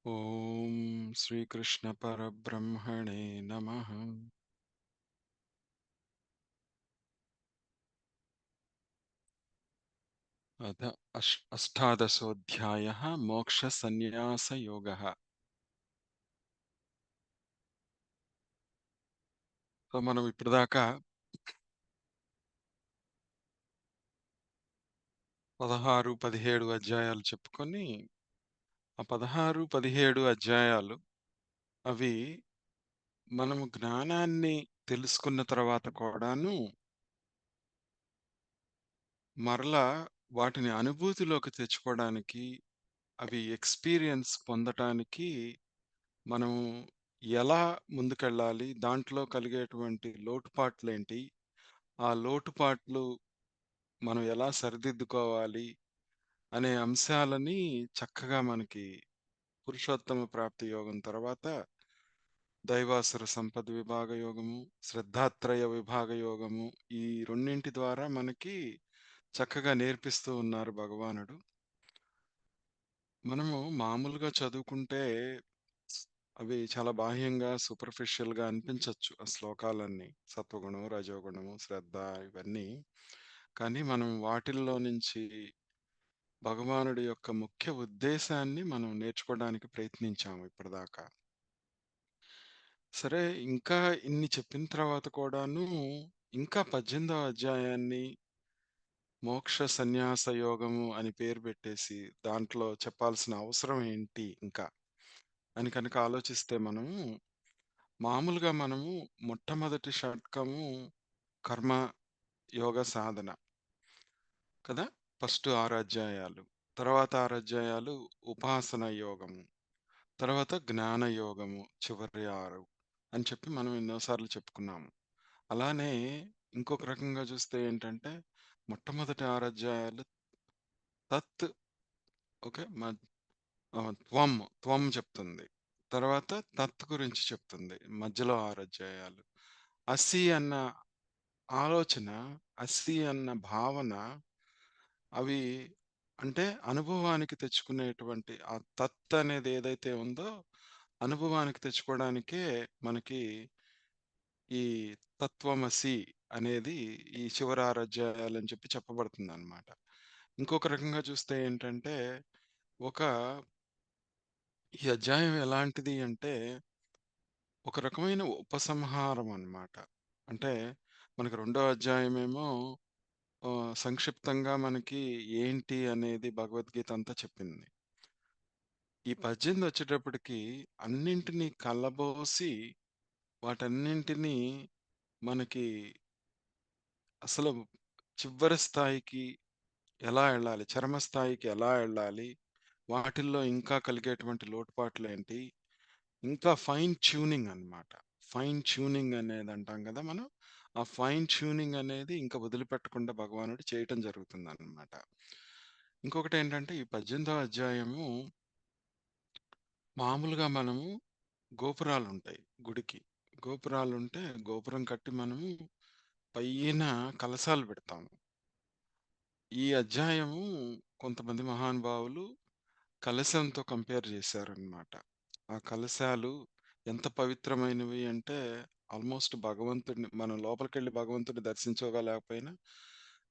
ఓం శ్రీకృష్ణ పరబ్రహ్మణే నమః. అథ అష్టాదశోऽధ్యాయः మోక్షసన్యాసయోగः. సో మనం ఇప్పటిదాకా 16, 17 అధ్యాయాలు చెప్పుకొని, ఆ 16, 17 అధ్యాయాలు అవి మనము జ్ఞానాన్ని తెలుసుకున్న తర్వాత కూడాను మరలా వాటిని అనుభూతిలోకి తెచ్చుకోవడానికి, అవి ఎక్స్‌పీరియన్స్ పొందటానికి మనము ఎలా ముందుకెళ్ళాలి? దాంట్లో కలిగేటువంటి లోటుపాట్లేంటి? ఆ లోటుపాట్లు మనం ఎలా సరిదిద్దుకోవాలి? అనే అంశాలని చక్కగా మనకి పురుషోత్తమ ప్రాప్తి యోగం తర్వాత దైవాసుర సంపద విభాగ యోగము, శ్రద్ధాత్రయ విభాగ యోగము, ఈ రెండింటి ద్వారా మనకి చక్కగా నేర్పిస్తూ ఉన్నారు భగవానుడు. మనము మామూలుగా చదువుకుంటే అవి చాలా బాహ్యంగా, సూపర్ఫిషియల్‌గా అనిపించొచ్చు ఆ శ్లోకాలన్నీ. సత్వగుణం, రజోగుణము, శ్రద్ధ ఇవన్నీ. కానీ మనం వాటిల్లో నుంచి భగవానుడి యొక్క ముఖ్య ఉద్దేశాన్ని మనం నేర్చుకోవడానికి ప్రయత్నించాము ఇప్పటిదాకా. సరే, ఇంకా ఇన్ని చెప్పిన తర్వాత కూడాను ఇంకా 18వ అధ్యాయాన్ని మోక్ష సన్యాస యోగము అని పేరు పెట్టేసి దాంట్లో చెప్పాల్సిన అవసరం ఏంటి ఇంకా అని కనుక ఆలోచిస్తే మనము మామూలుగా మనము మొట్టమొదటి షట్కము కర్మ యోగ సాధన కదా! ఫస్ట్ 6 అధ్యాయాలు. తర్వాత 6 అధ్యాయాలు ఉపాసన యోగము. తర్వాత జ్ఞాన యోగము చివరి 6 అని చెప్పి మనం ఎన్నో సార్లు చెప్పుకున్నాము. అలానే ఇంకొక రకంగా చూస్తే ఏంటంటే మొట్టమొదటి 6 అధ్యాయాలు తత్ ఓకే. త్వం, త్వం చెప్తుంది. తర్వాత తత్ గురించి చెప్తుంది. మధ్యలో 6 అధ్యాయాలు. అసి అన్న ఆలోచన, అసి అన్న భావన అవి అంటే అనుభవానికి తెచ్చుకునేటువంటి ఆ తత్ అనేది ఏదైతే ఉందో, అనుభవానికి తెచ్చుకోవడానికే మనకి ఈ తత్వమసి అనేది ఈ చివరి 6 అధ్యాయాలని చెప్పి చెప్పబడుతుందనమాట. ఇంకొక రకంగా చూస్తే ఏంటంటే, ఒక ఈ అధ్యాయం ఎలాంటిది అంటే, ఒక రకమైన ఉపసంహారం అన్నమాట. అంటే మనకి రెండో అధ్యాయమేమో సంక్షిప్తంగా మనకి ఏంటి అనేది భగవద్గీత అంతా చెప్పింది. ఈ 18 వచ్చేటప్పటికి అన్నింటినీ కలబోసి వాటన్నింటినీ మనకి అసలు చివరి స్థాయికి ఎలా ఎళ్ళాలి? చరమ స్థాయికి ఎలా ఎళ్ళాలి? వాటిల్లో ఇంకా కలిగేటువంటి లోటుపాట్లేంటి? ఇంకా ఫైన్ ట్యూనింగ్ అన్నమాట. ఫైన్ ట్యూనింగ్ అనేది అంటాం గదా మనం. ఆ ఫైన్ ట్యూనింగ్ అనేది ఇంకా వదిలిపెట్టకుండా భగవానుడు చేయటం జరుగుతుందన్నమాట. ఇంకొకటేంటంటే ఈ 18వ అధ్యాయము మామూలుగా మనము గోపురాలుంటాయి గుడికి. గోపురాలుంటే గోపురం కట్టి మనము పైన కలశాలు పెడతాము. ఈ అధ్యాయము కొంతమంది మహానుభావులు కలశంతో కంపేర్ చేశారన్నమాట. ఆ కలశాలు ఎంత పవిత్రమైనవి అంటే ఆల్మోస్ట్ భగవంతుడిని మనం లోపలికెళ్ళి భగవంతుడిని దర్శించుకోలేకపోయినా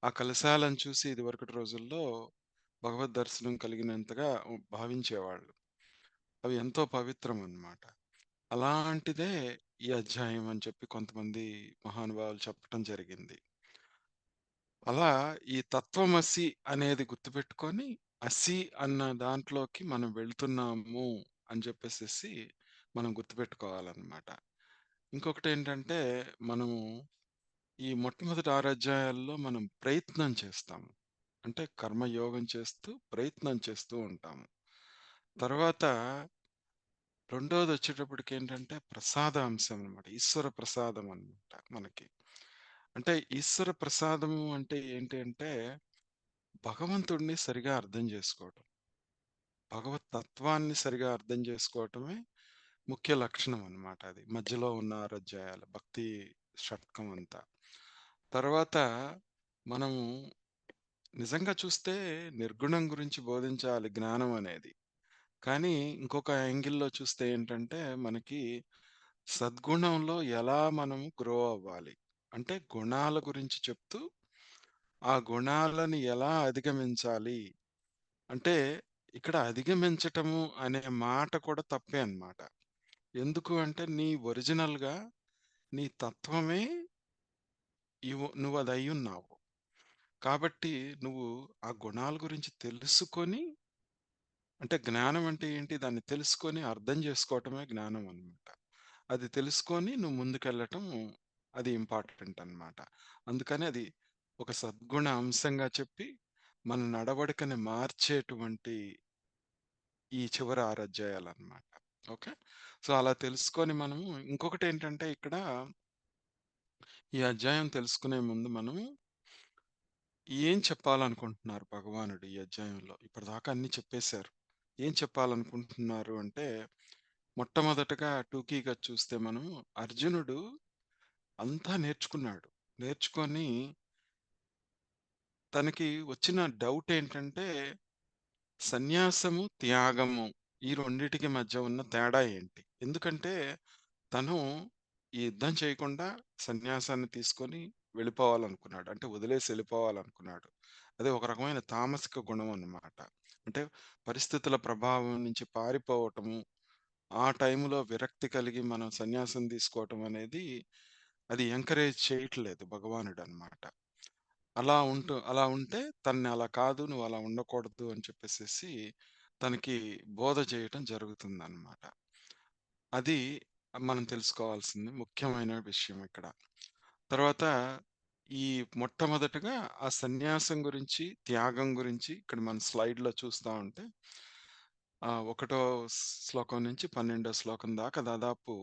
ఆ కలశాలను చూసి ఇదివరకటి రోజుల్లో భగవద్ దర్శనం కలిగినంతగా భావించేవాళ్ళు. అవి ఎంతో పవిత్రం అన్నమాట. అలాంటిదే ఈ అధ్యాయం అని చెప్పి కొంతమంది మహానుభావులు చెప్పటం జరిగింది. అలా ఈ తత్వమసి అనేది గుర్తుపెట్టుకొని, అసి అన్న దాంట్లోకి మనం వెళ్తున్నాము అని చెప్పేసేసి మనం గుర్తుపెట్టుకోవాలనమాట. ఇంకొకటేంటంటే, మనము ఈ మొట్టమొదటి 6 అధ్యాయాల్లో మనం ప్రయత్నం చేస్తాము. అంటే కర్మయోగం చేస్తూ, ప్రయత్నం చేస్తూ ఉంటాము. తర్వాత రెండోదొచ్చేటప్పటికేంటంటే ప్రసాదాంశం అనమాట. ఈశ్వర ప్రసాదం అనమాట మనకి. అంటే ఈశ్వర ప్రసాదము అంటే ఏంటి అంటే భగవంతుడిని సరిగా అర్థం చేసుకోవటం. భగవత్ తత్వాన్ని సరిగా అర్థం చేసుకోవటమే ముఖ్య లక్షణం అన్నమాట అది. మధ్యలో ఉన్న 6 అధ్యాయాలు భక్తి షట్కం అంతా. తర్వాత మనము నిజంగా చూస్తే నిర్గుణం గురించి బోధించాలి జ్ఞానం అనేది. కానీ ఇంకొక యాంగిల్‌లో చూస్తే ఏంటంటే, మనకి సద్గుణంలో ఎలా మనం గ్రో అవ్వాలి. అంటే గుణాల గురించి చెప్తూ, ఆ గుణాలను ఎలా అధిగమించాలి. అంటే ఇక్కడ అధిగమించటము అనే మాట కూడా తప్పే అన్నమాట. ఎందుకు అంటే నీ ఒరిజినల్‌గా నీ తత్వమే నువ్వదయ్యున్నావు. కాబట్టి నువ్వు ఆ గుణాల గురించి తెలుసుకొని అంటే జ్ఞానం అంటే ఏంటి? దాన్ని తెలుసుకొని అర్థం చేసుకోవటమే జ్ఞానం అన్నమాట. అది తెలుసుకొని నువ్వు ముందుకెళ్ళటం అది ఇంపార్టెంట్ అన్నమాట. అందుకని అది ఒక సద్గుణ అంశంగా చెప్పి, మన నడవడికని మార్చేటువంటి ఈ చివరి 6 అధ్యాయాలన్నమాట. ఓకే. సో, అలా తెలుసుకొని మనము ఇంకొకటేంటంటే ఇక్కడ ఈ అధ్యాయం తెలుసుకునే ముందు మనం ఏం చెప్పాలనుకుంటున్నారు భగవానుడు ఈ అధ్యాయంలో? ఇప్పటిదాకా అన్నీ చెప్పేశారు. ఏం చెప్పాలనుకుంటున్నారు అంటే, మొట్టమొదటగా టూకీగా చూస్తే మనం అర్జునుడు అంతా నేర్చుకున్నాడు. నేర్చుకొని తనకి వచ్చిన డౌట్ ఏంటంటే, సన్యాసము, త్యాగము ఈ రెండిటికి మధ్య ఉన్న తేడా ఏంటి? ఎందుకంటే తను ఈ యుద్ధం చేయకుండా సన్యాసాన్ని తీసుకొని వెళ్ళిపోవాలనుకున్నాడు. అంటే వదిలేసి వెళ్ళిపోవాలనుకున్నాడు. అదే ఒక రకమైన తామసిక గుణం అన్నమాట. అంటే పరిస్థితుల ప్రభావం నుంచి పారిపోవటము, ఆ టైంలో విరక్తి కలిగి మనం సన్యాసం తీసుకోవటం అనేది అది ఎంకరేజ్ చేయట్లేదు భగవానుడన్నమాట. అలా ఉంటే తనని అలా కాదు, నువ్వు అలా ఉండకూడదు అని చెప్పేసేసి తనకి బోధ చేయటం జరుగుతుందన్నమాట. అది మనం తెలుసుకోవాల్సింది ముఖ్యమైన విషయం ఇక్కడ. తర్వాత ఈ మొట్టమొదటగా ఆ సన్యాసం గురించి, త్యాగం గురించి ఇక్కడ మన స్లైడ్‌లో చూస్తా ఉంటే ఒకటో శ్లోకం నుంచి 12 శ్లోకం దాకా దాదాపు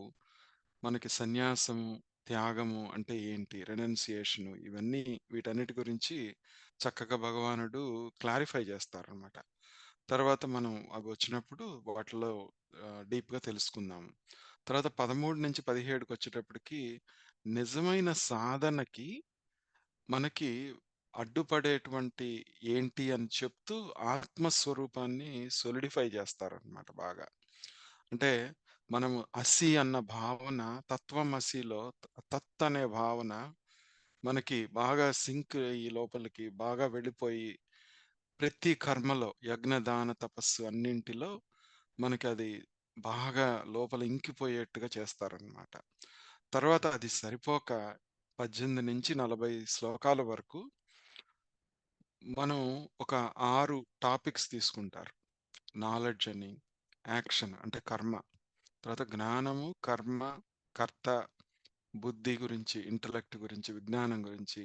మనకి సన్యాసము, త్యాగము అంటే ఏంటి? రెనౌన్సియేషను ఇవన్నీ వీటన్నిటి గురించి చక్కగా భగవానుడు క్లారిఫై చేస్తారనమాట. తర్వాత మనం అవొచ్చినప్పుడు వాటిలో డీప్‌గా తెలుసుకుందాం. తర్వాత 13-17కొచ్చేటప్పటికి నిజమైన సాధనకి మనకి అడ్డుపడేటువంటి ఏంటి అని చెప్తూ ఆత్మస్వరూపాన్ని సోలిడిఫై చేస్తారనమాట బాగా. అంటే మనము అసి అన్న భావన తత్వమసిలో తత్ అనే భావన మనకి బాగా సింక్ అయ్యి లోపలికి బాగా వెళ్ళిపోయి ప్రతి కర్మలో యజ్ఞ, దాన, తపస్సు అన్నింటిలో మనకది బాగా లోపల ఇంకిపోయేట్టుగా చేస్తారనమాట. తర్వాత అది సరిపోక 18-40 శ్లోకాల వరకు మనం ఒక 6 టాపిక్స్ తీసుకుంటారు. నాలెడ్జ్ అని, యాక్షన్ అంటే కర్మ, తర్వాత జ్ఞానము, కర్మ, కర్త, బుద్ధి గురించి, ఇంటలెక్ట్ గురించి, విజ్ఞానం గురించి,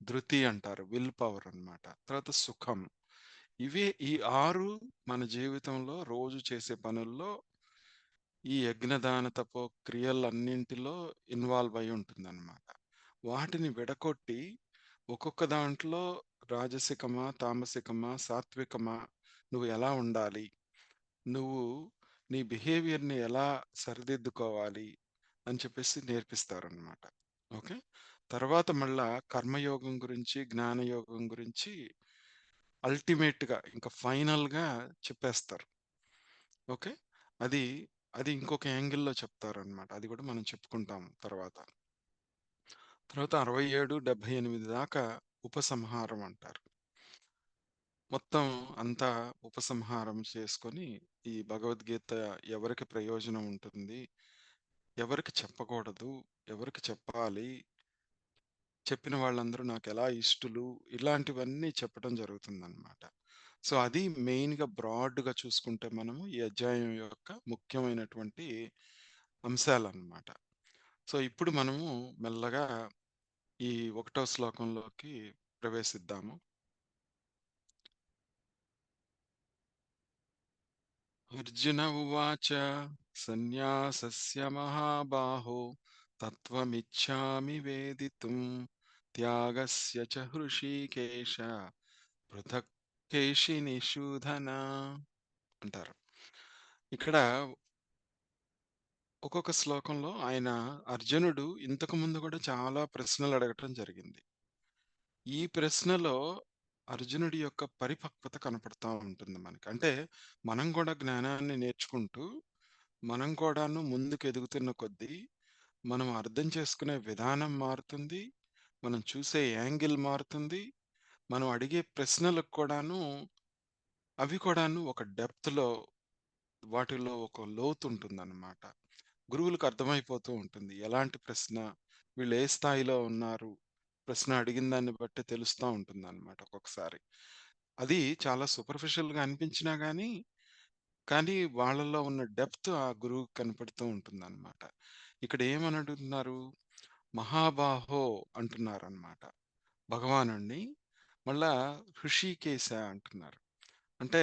ధృతి అంటారు. విల్ పవర్ అన్నమాట. తర్వాత సుఖం. ఈ 6 మన జీవితంలో రోజు చేసే పనుల్లో ఈ యజ్ఞదాన తపో క్రియలన్నింటిలో ఇన్వాల్వ్ అయి ఉంటుందన్నమాట. వాటిని విడగొట్టి ఒక్కొక్క దాంట్లో రాజసికమా, తామసికమా, సాత్వికమా, నువ్వు ఎలా ఉండాలి? నువ్వు నీ బిహేవియర్‌ని ఎలా సరిదిద్దుకోవాలి అని చెప్పేసి నేర్పిస్తారనమాట. ఓకే. తర్వాత మళ్ళా కర్మయోగం గురించి, జ్ఞానయోగం గురించి అల్టిమేట్‌గా ఇంకా ఫైనల్‌గా చెప్పేస్తారు. ఓకే. అది, అది ఇంకొక యాంగిల్‌లో చెప్తారనమాట. అది కూడా మనం చెప్పుకుంటాం తర్వాత. తర్వాత 67, 78 దాకా ఉపసంహారం అంటారు. మొత్తం అంతా ఉపసంహారం చేసుకొని, ఈ భగవద్గీత ఎవరికి ప్రయోజనం ఉంటుంది? ఎవరికి చెప్పకూడదు? ఎవరికి చెప్పాలి? చెప్పిన వాళ్ళందరూ నాకెలా ఇష్టులు? ఇలాంటివన్నీ చెప్పటం జరుగుతుందనమాట. సో, అది మెయిన్‌గా బ్రాడ్‌గా చూసుకుంటే మనము ఈ అధ్యాయం యొక్క ముఖ్యమైనటువంటి అంశాలనమాట. సో, ఇప్పుడు మనము మెల్లగా ఈ ఒకటో శ్లోకంలోకి ప్రవేశిద్దాము. అర్జున ఉవాచ సన్యాసస్య మహాబాహో తత్వమిచ్ఛామి వేదితుం త్యాగస్య చ హృషీకేశ పృథక్ కేశినిషూదన అంటారు. ఇక్కడ ఒక్కొక్క శ్లోకంలో ఆయన అర్జునుడు ఇంతకు ముందు కూడా చాలా ప్రశ్నలు అడగటం జరిగింది. ఈ ప్రశ్నలో అర్జునుడి యొక్క పరిపక్వత కనపడతా ఉంటుంది మనకి. అంటే మనం గూడా జ్ఞానాన్ని నేర్చుకుంటూ, మనం కూడాను ముందుకు ఎదుగుతున్న కొద్దీ, మనం అర్థం చేసుకునే విధానం మారుతుంది. మనం చూసే యాంగిల్ మారుతుంది. మనం అడిగే ప్రశ్నలకు కూడాను, అవి కూడాను ఒక డెప్త్‌లో, వాటిలో ఒక లోతుంటుందన్నమాట. గురువులకు అర్థమైపోతూ ఉంటుంది. ఎలాంటి ప్రశ్న, వీళ్ళు ఏ స్థాయిలో ఉన్నారు, ప్రశ్న అడిగిన దాన్ని బట్టి తెలుస్తా ఉంటుందన్నమాట ఒక్కొక్కసారి. అది చాలా సూపర్ఫిషియల్‌గా అనిపించినా గానీ, కానీ వాళ్ళలో ఉన్న డెప్త్ ఆ గురువుకి కనపడుతూ ఉంటుందన్నమాట. ఇక్కడ ఏమని అడుగుతున్నారు? మహాబాహో అంటున్నారన్నమాట భగవానుడిని. మళ్ళా హృషీకేశ అంటున్నారు. అంటే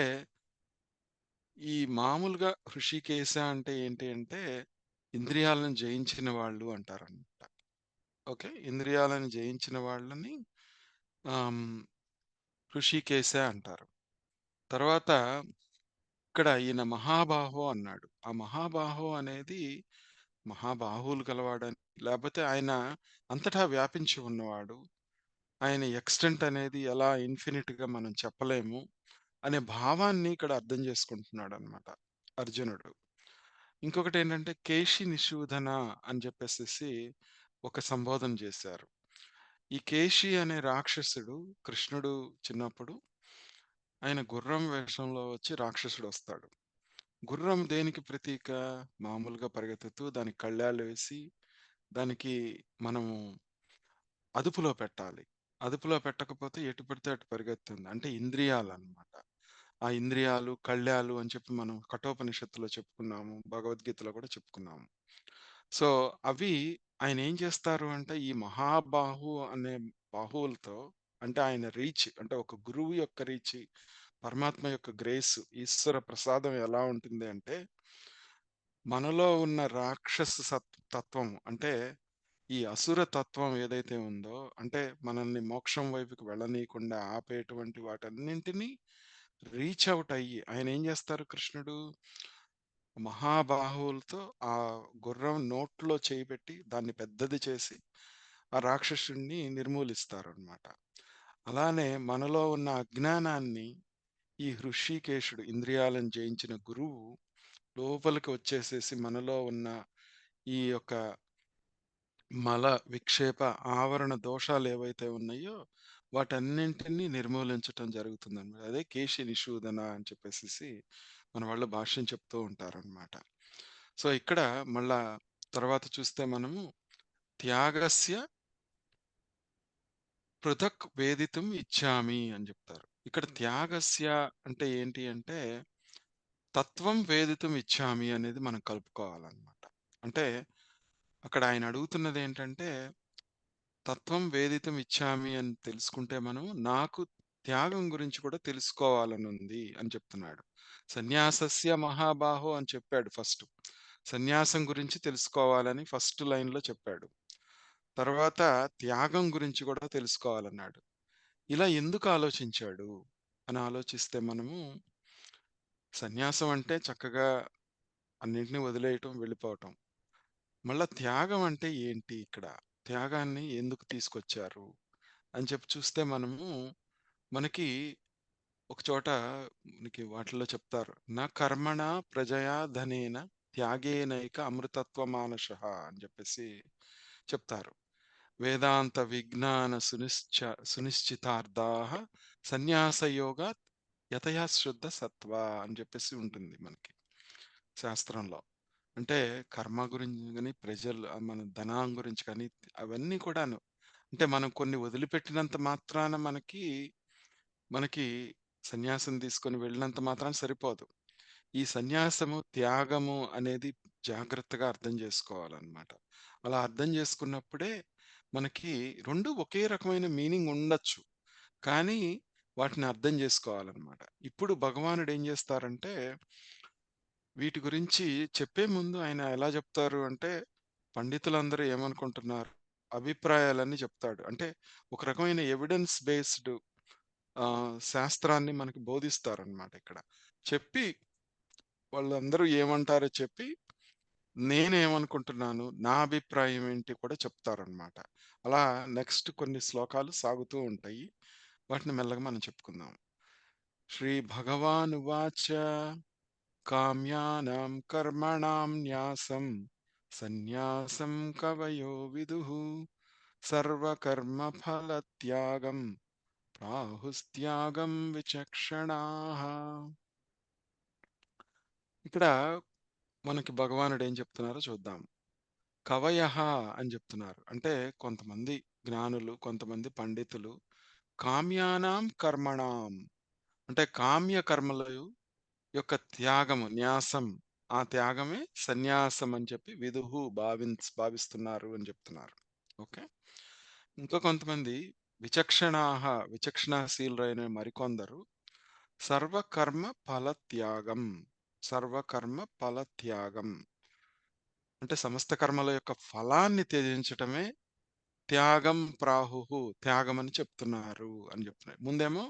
ఈ మామూలుగా హృషికేశ అంటే ఏంటి అంటే, ఇంద్రియాలను జయించిన వాళ్ళు అంటారనమాట. ఓకే. ఇంద్రియాలను జయించిన వాళ్ళని ఆహ్, హృషికేశ అంటారు. తర్వాత ఇక్కడ ఈయన మహాబాహో అన్నాడు. ఆ మహాబాహో అనేది మహాబాహువులు గలవాడని, లేపోతే ఆయన అంతటా వ్యాపించి ఉన్నవాడు. ఆయన ఎక్స్‌టెంట్ అనేది ఎలా ఇన్ఫినిట్‌గా మనం చెప్పలేము అనే భావాన్ని ఇక్కడ అర్థం చేసుకుంటున్నాడనమాట అర్జునుడు. ఇంకొకటేంటంటే 'కేశి నిషూదన' అని చెప్పేసేసి ఒక సంబోధన చేశారు. ఈ కేశి అనే రాక్షసుడు కృష్ణుడు చిన్నప్పుడు ఆయన గుర్రం వేషంలో వచ్చి రాక్షసుడొస్తాడు. గుర్రం దేనికి ప్రతీక? మామూలుగా పరిగెత్తుతూ దానికి కళ్ళాలు వేసి, దానికి మనము అదుపులో పెట్టాలి. అదుపులో పెట్టకపోతే ఎటు పడితే అటు పరిగెత్తుంది. అంటే ఇంద్రియాలనమాట. ఆ ఇంద్రియాలు, కళ్యాలు అని చెప్పి మనం కఠోపనిషత్తులో చెప్పుకున్నాము. భగవద్గీతలో కూడా చెప్పుకున్నాము. సో, అవి ఆయనేం చేస్తారు అంటే, ఈ మహాబాహు అనే బాహువులతో, అంటే ఆయన రీచ్, అంటే ఒక గురువు యొక్క రీచ్, పరమాత్మ యొక్క గ్రేస్, ఈశ్వర ప్రసాదం ఎలా ఉంటుంది అంటే, మనలో ఉన్న రాక్షస తత్వం, అంటే ఈ అసుర తత్వం ఏదైతే ఉందో, అంటే మనల్ని మోక్షం వైపుకి వెళ్ళనీయకుండా ఆపేటువంటి వాటన్నింటినీ రీచ్ ఔట్ అయ్యి ఆయనేం జేస్తారు కృష్ణుడు, మహాబాహువులతో ఆ గుర్రం నోట్లో చేయి పెట్టి దాన్ని పెద్దది చేసి, ఆ రాక్షసుడిని నిర్మూలిస్తారనమాట. అలానే మనలో ఉన్న అజ్ఞానాన్ని ఈ హృషికేశుడు, ఇంద్రియాలను జయించిన గురువు లోపలికి వచ్చేసేసి మనలో ఉన్న ఈ యొక్క మల, విక్షేప, ఆవరణ దోషాలేవైతే ఉన్నాయో, వాటన్నింటిని నిర్మూలించటం జరుగుతుందనమాట. అదే కేశి నిషూదన అని చెప్పేసేసి మన వాళ్ళు భాష్యం చెప్తూ ఉంటారనమాట. సో, ఇక్కడ మళ్ళా తర్వాత చూస్తే మనము త్యాగస్య పృథక్ వేదితుం ఇచ్చామి అని జెప్తారు. ఇక్కడ త్యాగస్య అంటే ఏంటి అంటే, తత్వం వేదితుం ఇచ్చామి అనేది మనం కలుపుకోవాలనమాట. అంటే అక్కడ ఆయన అడుగుతున్నదేంటంటే, తత్వం వేదితం ఇచ్చామి అని తెలుసుకుంటే మనం, నాకు త్యాగం గురించి కూడా తెలుసుకోవాలనుంది అని చెప్తున్నాడు. సన్యాసస్య మహాబాహో అని చెప్పాడు ఫస్ట్. సన్యాసం గురించి తెలుసుకోవాలని ఫస్ట్ లైన్‌లో చెప్పాడు. తర్వాత త్యాగం గురించి కూడా తెలుసుకోవాలన్నాడు. ఇలా ఎందుకు ఆలోచించాడు అని ఆలోచిస్తే మనము, సన్యాసం అంటే చక్కగా అన్నింటిని వదిలేయటం, వెళ్ళిపోవటం. మళ్ళా త్యాగం అంటే ఏంటి ఇక్కడ? త్యాగాన్ని ఎందుకు తీసుకొచ్చారు? అని చెప్పి చూస్తే మనము, మనకి ఒక చోట మనకి వాటిల్లో చెప్తారు. నా కర్మణ ప్రజయా ధనేన త్యాగేనైక అమృతత్వ మానషః అని చెప్పేసి చెప్తారు. వేదాంత విజ్ఞాన సునిశ్చితార్థాః సన్యాస యోగాత్ యతయా శుద్ధ సత్వ అని చెప్పేసి ఉంటుంది మనకి శాస్త్రంలో. అంటే కర్మ గురించి గాని, ప్రజలు మన ధనం గురించి కానీ, అవన్నీ కూడాను. అంటే మనం కొన్ని వదిలిపెట్టినంత మాత్రాన మనకి సన్యాసం తీసుకొని వెళ్ళినంత మాత్రాన సరిపోదు. ఈ సన్యాసము, త్యాగము అనేది జాగ్రత్తగా అర్థం జేసుకోవాలనమాట. అలా అర్థం జేసుకున్నప్పుడే మనకి 2 ఒకే రకమైన మీనింగ్ ఉండొచ్చు. కానీ వాటిని అర్థం జేసుకోవాలనమాట. ఇప్పుడు భగవానుడేం జేస్తారంటే, వీటి గురించి చెప్పే ముందు ఆయన ఎలా జెప్తారు అంటే, పండితులందరూ ఏమనుకుంటున్నారు, అభిప్రాయాలన్నీ చెప్తాడు. అంటే ఒక రకమైన ఎవిడెన్స్ బేస్డ్ శాస్త్రాన్ని మనకి బోధిస్తారనమాట ఇక్కడ. చెప్పి వాళ్ళందరూ ఏమంటారో చెప్పి, నేనేమనుకుంటున్నాను, నా అభిప్రాయం ఏంటి కూడా చెప్తారనమాట. అలా నెక్స్ట్ కొన్ని శ్లోకాలు సాగుతూ ఉంటాయి. వాటిని మెల్లగా మనం చెప్పుకుందాం. శ్రీ భగవానువాచ కామ్యానాం కర్మణాం న్యాసం సన్యాసం కవయో విదుః సర్వకర్మ ఫలత్యాగం ప్రాహుస్త్యాగం విచక్షణాః. ఇక్కడ మనకి భగవానుడు ఏం చెప్తున్నారో చూద్దాం. కవయః అని చెప్తున్నారు. అంటే కొంతమంది జ్ఞానులు, కొంతమంది పండితులు కామ్యానాం కర్మణాం అంటే కామ్య కర్మల యొక్క త్యాగము, న్యాసం ఆ త్యాగమే సన్యాసం అని చెప్పి విదుహు భావిస్తున్నారు అని చెప్తున్నారు. ఓకే. ఇంకా కొంతమంది విచక్షణాహ విచక్షణాశీలురైన మరికొందరు సర్వకర్మ ఫలత్యాగం, సర్వకర్మ ఫలత్యాగం అంటే సమస్త కర్మల యొక్క ఫలాన్ని త్యజించటమే త్యాగం ప్రాహుహు త్యాగం అని చెప్తున్నారు అని చెప్తున్నారు. ముందేమో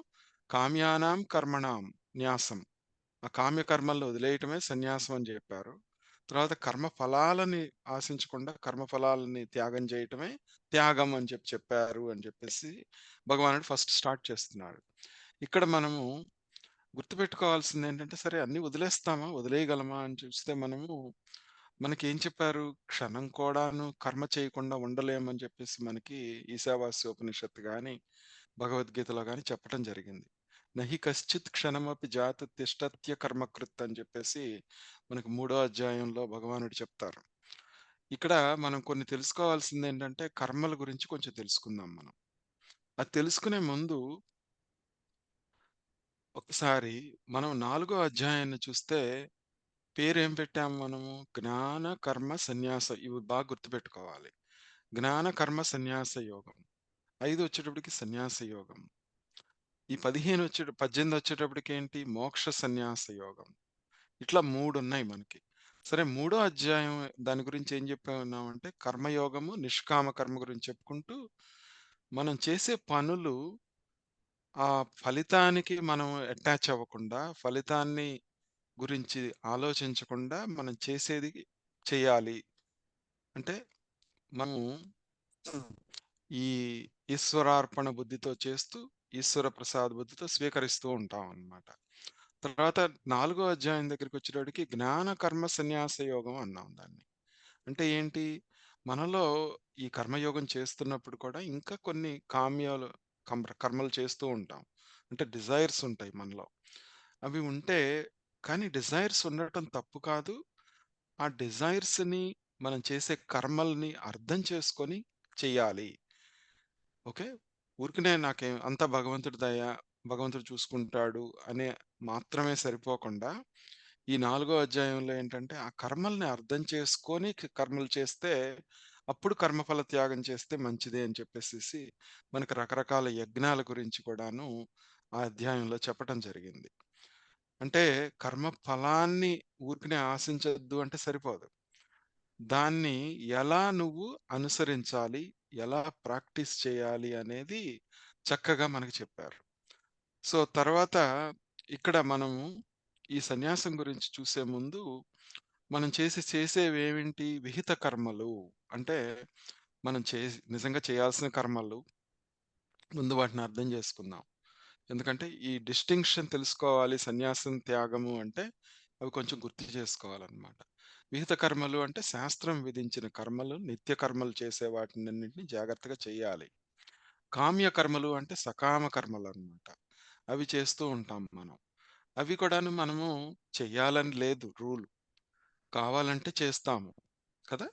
కామ్యానాం కర్మణాం న్యాసం ఆ కామ్య కర్మలను వదిలేయటమే సన్యాసం అని చెప్పారు. తర్వాత కర్మ ఫలాలని ఆశించకుండా కర్మ ఫలాలని త్యాగం చేయటమే త్యాగం అని చెప్పారు అని చెప్పేసి భగవానుడు ఫస్ట్ స్టార్ట్ చేస్తున్నాడు. ఇక్కడ మనము గుర్తుపెట్టుకోవాల్సిందేంటంటే, సరే అన్నీ వదిలేస్తామా? వదిలేయగలమా? అని చూస్తే మనము మనకేం చెప్పారు? క్షణం కూడాను కర్మ చేయకుండా ఉండలేమని చెప్పేసి మనకి ఈశావాస్యోపనిషత్తు గాని, భగవద్గీతలో గాని చెప్పటం జరిగింది. నహి కశ్చిత్ క్షణమపి జాత తిష్టత్య కర్మకృత్ అని చెప్పేసి మనకు మూడో అధ్యాయంలో భగవానుడు చెప్తారు. ఇక్కడ మనం కొన్ని తెలుసుకోవాల్సిందేంటంటే, కర్మల గురించి కొంచెం తెలుసుకుందాం మనం. అది తెలుసుకునే ముందు ఒకసారి మనం నాలుగో అధ్యాయాన్ని చూస్తే పేరేం పెట్టాము మనము? జ్ఞాన, కర్మ, సన్యాస ఇవి బాగా గుర్తుపెట్టుకోవాలి. జ్ఞాన, కర్మ, సన్యాస యోగం. 5 వచ్చేటప్పటికి సన్యాస యోగం. ఈ 18 వచ్చేటప్పటికేంటి? మోక్ష సన్యాస యోగం. ఇట్లా 3 ఉన్నాయి మనకి. సరే మూడో అధ్యాయం దాని గురించి ఏం చెప్పుకున్నామంటే కర్మయోగము, నిష్కామ కర్మ గురించి చెప్పుకుంటూ మనం చేసే పనులు ఆ ఫలితానికి మనం అటాచ్ అవ్వకుండా, ఫలితాన్ని గురించి ఆలోచించకుండా మనం చేసేది చేయాలి. అంటే మనము ఈ ఈశ్వరార్పణ బుద్ధితో చేస్తూ, ఈశ్వర ప్రసాద బుద్ధితో స్వీకరిస్తూ ఉంటాం అన్నమాట. తర్వాత నాలుగో అధ్యాయం దగ్గరికొచ్చేటప్పటికి జ్ఞాన కర్మ సన్యాస యోగం అన్నాం దాన్ని. అంటే ఏంటి? మనలో ఈ కర్మయోగం చేస్తున్నప్పుడు కూడా ఇంకా కొన్ని కామ్యాలు కర్మలు చేస్తూ ఉంటాం. అంటే డిజైర్స్ ఉంటాయి మనలో. అవి ఉంటే కానీ డిజైర్స్ ఉండటం తప్పు కాదు. ఆ డిజైర్స్‌ని మనం చేసే కర్మల్ని అర్థం చేసుకొని చెయ్యాలి. ఓకే. ఊరికనే నాకేం అంతా భగవంతుడి దయ, భగవంతుడు చూసుకుంటాడు అనే మాత్రమే సరిపోకుండా, ఈ నాలుగో అధ్యాయంలో ఏంటంటే, ఆ కర్మల్ని అర్థం చేసుకొని కర్మలు చేస్తే, అప్పుడు కర్మఫల త్యాగం చేస్తే మంచిదే అని చెప్పేసేసి, మనకు రకరకాల యజ్ఞాల గురించి కూడాను ఆ అధ్యాయంలో చెప్పటం జరిగింది. అంటే కర్మ ఫలాన్ని ఊరికనే ఆశించొద్దు అంటే సరిపోదు. దాన్ని ఎలా నువ్వు అనుసరించాలి? ఎలా ప్రాక్టీస్ చేయాలి అనేది చక్కగా మనకు చెప్పారు. సో, తర్వాత ఇక్కడ మనము ఈ సన్యాసం గురించి చూసే ముందు మనం చేసేవేమిటి విహిత కర్మలు. అంటే మనం నిజంగా చేయాల్సిన కర్మలు ముందు వాటిని అర్థం చేసుకుందాం. ఎందుకంటే ఈ డిస్టింక్షన్ తెలుసుకోవాలి సన్యాసం, త్యాగము అంటే అవి కొంచెం గుర్తు చేసుకోవాలన్నమాట. విహిత కర్మలు అంటే శాస్త్రం విధించిన కర్మలు, నిత్య కర్మలు చేసే వాటినన్నిటిని జాగ్రత్తగా చేయాలి. కామ్య కర్మలు అంటే సకామ కర్మలన్నమాట. అవి చేస్తూ ఉంటాం మనం. అవి కూడాను మనము చెయ్యాలని లేదు రూల్. కావాలంటే చేస్తాము. కదా!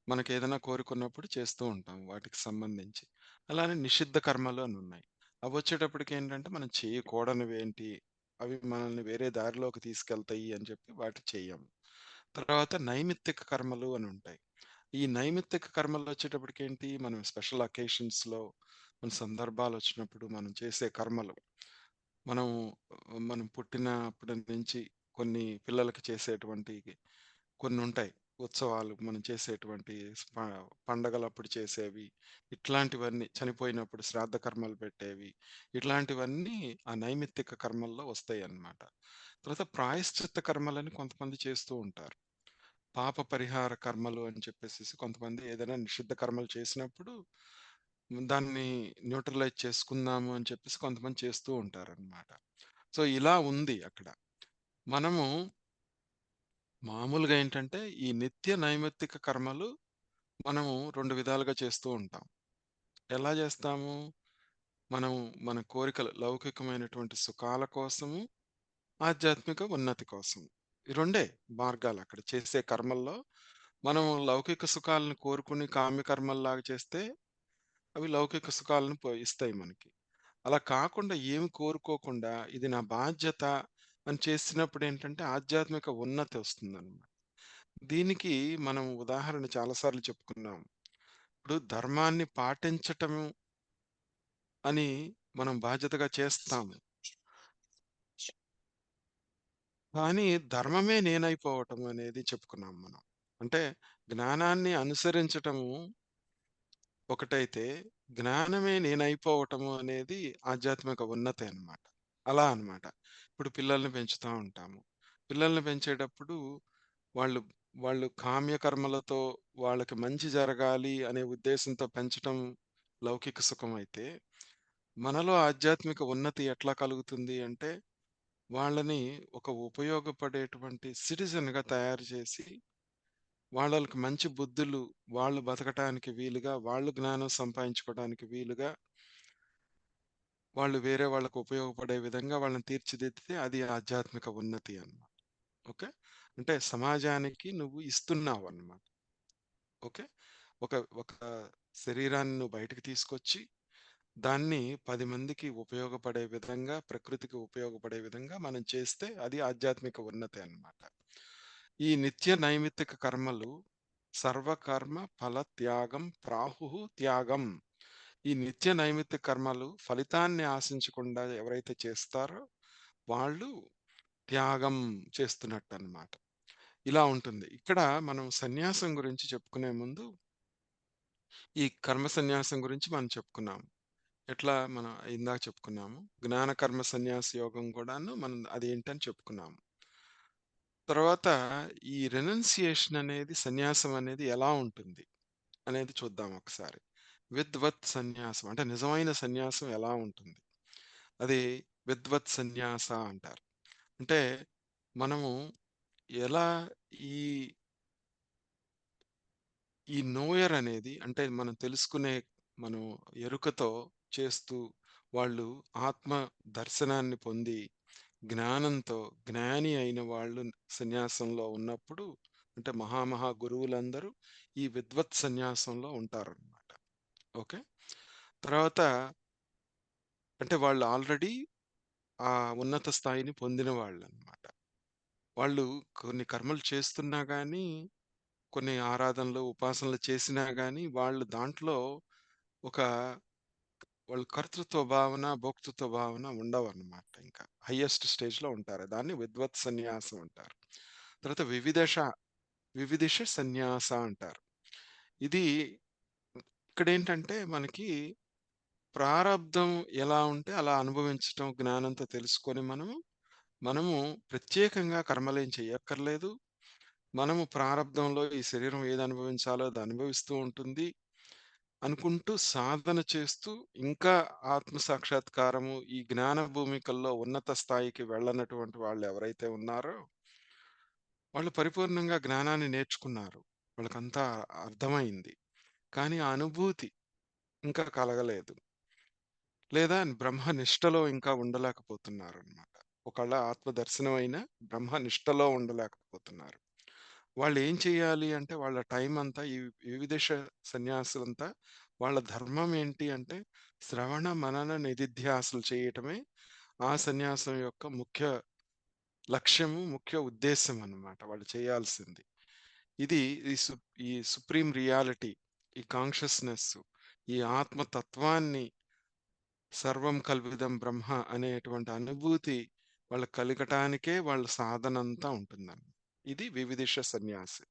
మనకేదైనా కోరికున్నప్పుడు చేస్తూ ఉంటాం వాటికి సంబంధించి. అలానే నిషిద్ధ కర్మలు అనున్నాయి. అవొచ్చేటప్పటికేంటంటే మనం చేయకూడనివేంటి, అవి మనల్ని వేరే దారిలోకి తీసుకెళ్తాయి అని చెప్పి వాటి చెయ్యము. తర్వాత నైమిత్తిక కర్మలు అనుంటాయి. ఈ నైమిత్తిక కర్మలొచ్చేటప్పటికేంటి, మనం స్పెషల్ అకేషన్స్‌లో, మన సందర్భాలొచ్చినప్పుడు మనం చేసే కర్మలు. మనం మనం పుట్టినప్పటి నుంచి కొన్ని పిల్లలకి చేసేటువంటి కొన్నుంటాయి. ఉత్సవాలు మనం చేసేటువంటి పండగలప్పుడు చేసేవి. ఇట్లాంటివన్నీ చనిపోయినప్పుడు శ్రాద్ధ కర్మలు పెట్టేవి. ఇట్లాంటివన్నీ ఆ నైమిత్తిక కర్మల్లో వస్తాయన్నమాట. తర్వాత ప్రాయశ్చిత్త కర్మలని కొంతమంది చేస్తూ ఉంటారు. పాప పరిహార కర్మలు అని చెప్పేసేసి కొంతమంది ఏదైనా నిషిద్ధ కర్మలు చేసినప్పుడు దాన్ని న్యూట్రలైజ్ చేసుకుందాము అని చెప్పేసి కొంతమంది చేస్తూ ఉంటారనమాట. సో, ఇలా ఉంది అక్కడ. మనము మామూలుగా ఏంటంటే, ఈ నిత్య నైమిత్తిక కర్మలు మనము 2 విధాలుగా చేస్తూ ఉంటాం. ఎలా చేస్తాము? మనం మన కోరికలు లౌకికమైనటువంటి సుఖాల కోసము, ఆధ్యాత్మిక ఉన్నతి కోసం. ఈ రెండే మార్గాలక్కడ చేసే కర్మల్లో. మనం లౌకిక సుఖాలను కోరుకుని కామ్య కర్మల్లాగా చేస్తే, అవి లౌకిక సుఖాలను ఇస్తాయి మనకి. అలా కాకుండా ఏమి కోరుకోకుండా, ఇది నా బాధ్యత అని చేసినప్పుడేంటంటే, ఆధ్యాత్మిక ఉన్నతి వస్తుందనమాట. దీనికి మనం ఉదాహరణ చాలా సార్లు చెప్పుకున్నాం. ఇప్పుడు ధర్మాన్ని పాటించటము అని మనం బాధ్యతగా చేస్తాము. కానీ ధర్మమే నేనైపోవటం అనేది చెప్పుకున్నాం మనం. అంటే జ్ఞానాన్ని అనుసరించటము ఒకటైతే, జ్ఞానమే నేనైపోవటము అనేది ఆధ్యాత్మిక ఉన్నతి అన్నమాట. అలా అన్నమాట. ఇప్పుడు పిల్లల్ని పెంచుతా ఉంటాము. పిల్లల్ని పెంచేటప్పుడు వాళ్ళు వాళ్ళు కామ్య కర్మలతో వాళ్ళకి మంచి జరగాలి అనే ఉద్దేశంతో పెంచటం లౌకిక సుఖమైతే, మనలో ఆధ్యాత్మిక ఉన్నతి ఎట్లా కలుగుతుంది అంటే, వాళ్ళని ఒక ఉపయోగపడేటువంటి సిటిజన్‌గా తయారు చేసి, వాళ్ళకి మంచి బుద్ధులు, వాళ్ళు బతకటానికి వీలుగా, వాళ్ళు జ్ఞానం సంపాదించుకోవడానికి వీలుగా, వాళ్ళు వేరే వాళ్ళకి ఉపయోగపడే విధంగా వాళ్ళని తీర్చిదిద్దితే అది ఆధ్యాత్మిక ఉన్నతి అన్నమాట. ఓకే. అంటే సమాజానికి నువ్వు ఇస్తున్నావన్నమాట. ఓకే. ఒక ఒక శరీరాన్ని నువ్వు బయటకి తీసుకొచ్చి, దాన్ని 10 మందికి ఉపయోగపడే విధంగా, ప్రకృతికి ఉపయోగపడే విధంగా మనం చేస్తే అది ఆధ్యాత్మిక ఉన్నతి అన్నమాట. ఈ నిత్య నైమిత్తిక కర్మలు సర్వకర్మ ఫల త్యాగం ప్రాహుః త్యాగం. ఈ నిత్య నైమిత్తిక కర్మలు ఫలితాన్ని ఆశించకుండా ఎవరైతే చేస్తారో వాళ్ళు త్యాగం చేస్తున్నట్టన్నమాట. ఇలా ఉంటుంది. ఇక్కడ మనం సన్యాసం గురించి చెప్పుకునే ముందు, ఈ కర్మ సన్యాసం గురించి మనం చెప్పుకున్నాం. ఎట్లా మనం ఇందాక చెప్పుకున్నాము. జ్ఞాన కర్మ సన్యాస యోగం కూడాను మనం అదేంటని చెప్పుకున్నాము. తర్వాత ఈ రెనౌన్సియేషన్ అనేది, సన్యాసం అనేది ఎలా ఉంటుంది అనేది చూద్దాం ఒకసారి. విద్వత్ సన్యాసం అంటే నిజమైన సన్యాసం ఎలా ఉంటుంది? అది విద్వత్ సన్యాస అంటారు. అంటే మనము ఎలా ఈ ఈ నోయర్ అనేది, అంటే మనం తెలుసుకునే, మనం ఎరుకతో చేస్తూ వాళ్ళు ఆత్మ దర్శనాన్ని పొంది జ్ఞానంతో జ్ఞాని అయిన వాళ్ళు సన్యాసంలో ఉన్నప్పుడు, అంటే మహామహా గురువులందరూ ఈ విద్వత్ సన్యాసంలో ఉంటారన్నమాట. ఓకే. తర్వాత అంటే వాళ్ళు ఆల్రెడీ ఆ ఉన్నత స్థాయిని పొందిన వాళ్ళన్నమాట. వాళ్ళు కొన్ని కర్మలు చేస్తున్నా గానీ, కొన్ని ఆరాధనలు, ఉపాసనలు చేసినా గానీ, వాళ్ళు దాంట్లో ఒక వాళ్ళు కర్తృత్వ భావన, భోక్తృత్వ భావన ఉండవన్నమాట ఇంకా. హైయెస్ట్ స్టేజ్‌లో ఉంటారు. దాన్ని విద్వత్ సన్యాసం అంటారు. తర్వాత వివిదిష సన్యాస అంటారు. ఇది ఇక్కడేంటంటే మనకి ప్రారబ్ధం ఎలా ఉంటే అలా అనుభవించటం జ్ఞానంతో తెలుసుకొని మనము ప్రత్యేకంగా కర్మలేం చెయ్యక్కర్లేదు. మనము ప్రారబ్ధంలో ఈ శరీరం ఏది అనుభవించాలో అది అనుభవిస్తూ ఉంటుంది అనుకుంటూ సాధన చేస్తూ, ఇంకా ఆత్మ సాక్షాత్కారము, ఈ జ్ఞాన భూమికల్లో ఉన్నత స్థాయికి వెళ్ళనటువంటి వాళ్ళు ఎవరైతే ఉన్నారో, వాళ్ళు పరిపూర్ణంగా జ్ఞానాన్ని నేర్చుకున్నారు. వాళ్ళకంతా అర్థమైంది. కానీ ఆ అనుభూతి ఇంకా కలగలేదు. లేదా బ్రహ్మనిష్టలో ఇంకా ఉండలేకపోతున్నారనమాట. ఒకళ్ళ ఆత్మదర్శనమైన బ్రహ్మనిష్టలో ఉండలేకపోతున్నారు. వాళ్ళేం చేయాలి అంటే, వాళ్ళ టైమంతా ఈ వివిధ సన్యాసులంతా వాళ్ళ ధర్మం ఏంటి అంటే, శ్రవణ, మనన, నిధిధ్యాసలు చేయటమే ఆ సన్యాసం యొక్క ముఖ్య లక్ష్యము, ముఖ్య ఉద్దేశ్యం అన్నమాట వాళ్ళు చేయాల్సింది. ఇది ఈ సుప్రీం రియాలిటీ, ఈ కాన్షియస్‌నెస్, ఈ ఆత్మతత్వాన్ని, సర్వం కల్విదం బ్రహ్మ అనేటువంటి అనుభూతి వాళ్ళకి కలగటానికే వాళ్ళ సాధనంతా ఉంటుందండి. ఇది వివిధిష సన్యాసి.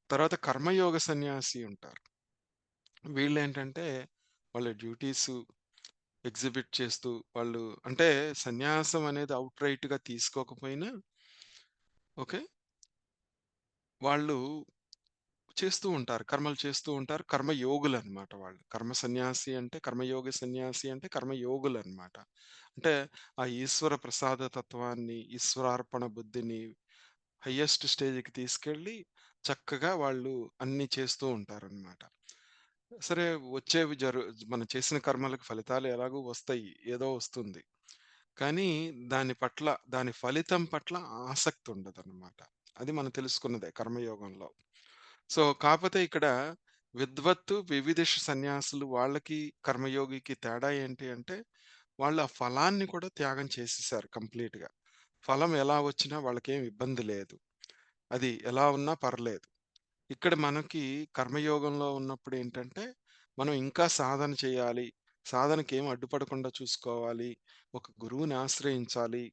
తర్వాత కర్మయోగ సన్యాసి ఉంటారు. వీళ్ళేంటంటే వాళ్ళ డ్యూటీసు ఎగ్జిబిట్ చేస్తూ వాళ్ళు, అంటే సన్యాసం అనేది ఔట్‌రైట్‌గా తీసుకోకపోయినా ఓకే. వాళ్ళు చేస్తూ ఉంటారు. కర్మలు చేస్తూ ఉంటారు. కర్మయోగులనమాట వాళ్ళు. కర్మ సన్యాసి అంటే కర్మయోగి సన్యాసి అంటే కర్మయోగులనమాట. అంటే ఆ ఈశ్వర ప్రసాద తత్వాన్ని, ఈశ్వరార్పణ బుద్ధిని హైయెస్ట్ స్టేజ్‌కి తీసుకెళ్ళి చక్కగా వాళ్ళు అన్నీ చేస్తూ ఉంటారనమాట. సరే వచ్చేవి మనం చేసిన కర్మలకు ఫలితాలు ఎలాగో వస్తాయి. ఏదో వస్తుంది. కానీ దాని పట్ల, దాని ఫలితం పట్ల ఆసక్తి ఉండదనమాట. అది మనం తెలుసుకున్నదే కర్మయోగంలో. సో, కాపోతే ఇక్కడ విద్వత్తు, వివిధిష సన్యాసులు వాళ్ళకి, కర్మయోగికి తేడా ఏంటి అంటే, వాళ్ళు ఆ ఫలాన్ని కూడా త్యాగం చేసేసారు కంప్లీట్‌గా. ఫలం ఎలా వచ్చినా వాళ్ళకేం ఇబ్బంది లేదు. అది ఎలా ఉన్నా పర్లేదు. ఇక్కడ మనకి కర్మయోగంలో ఉన్నప్పుడేంటంటే, మనం ఇంకా సాధన చేయాలి. సాధనకేం అడ్డుపడకుండా చూసుకోవాలి. ఒక గురువుని ఆశ్రయించాలి.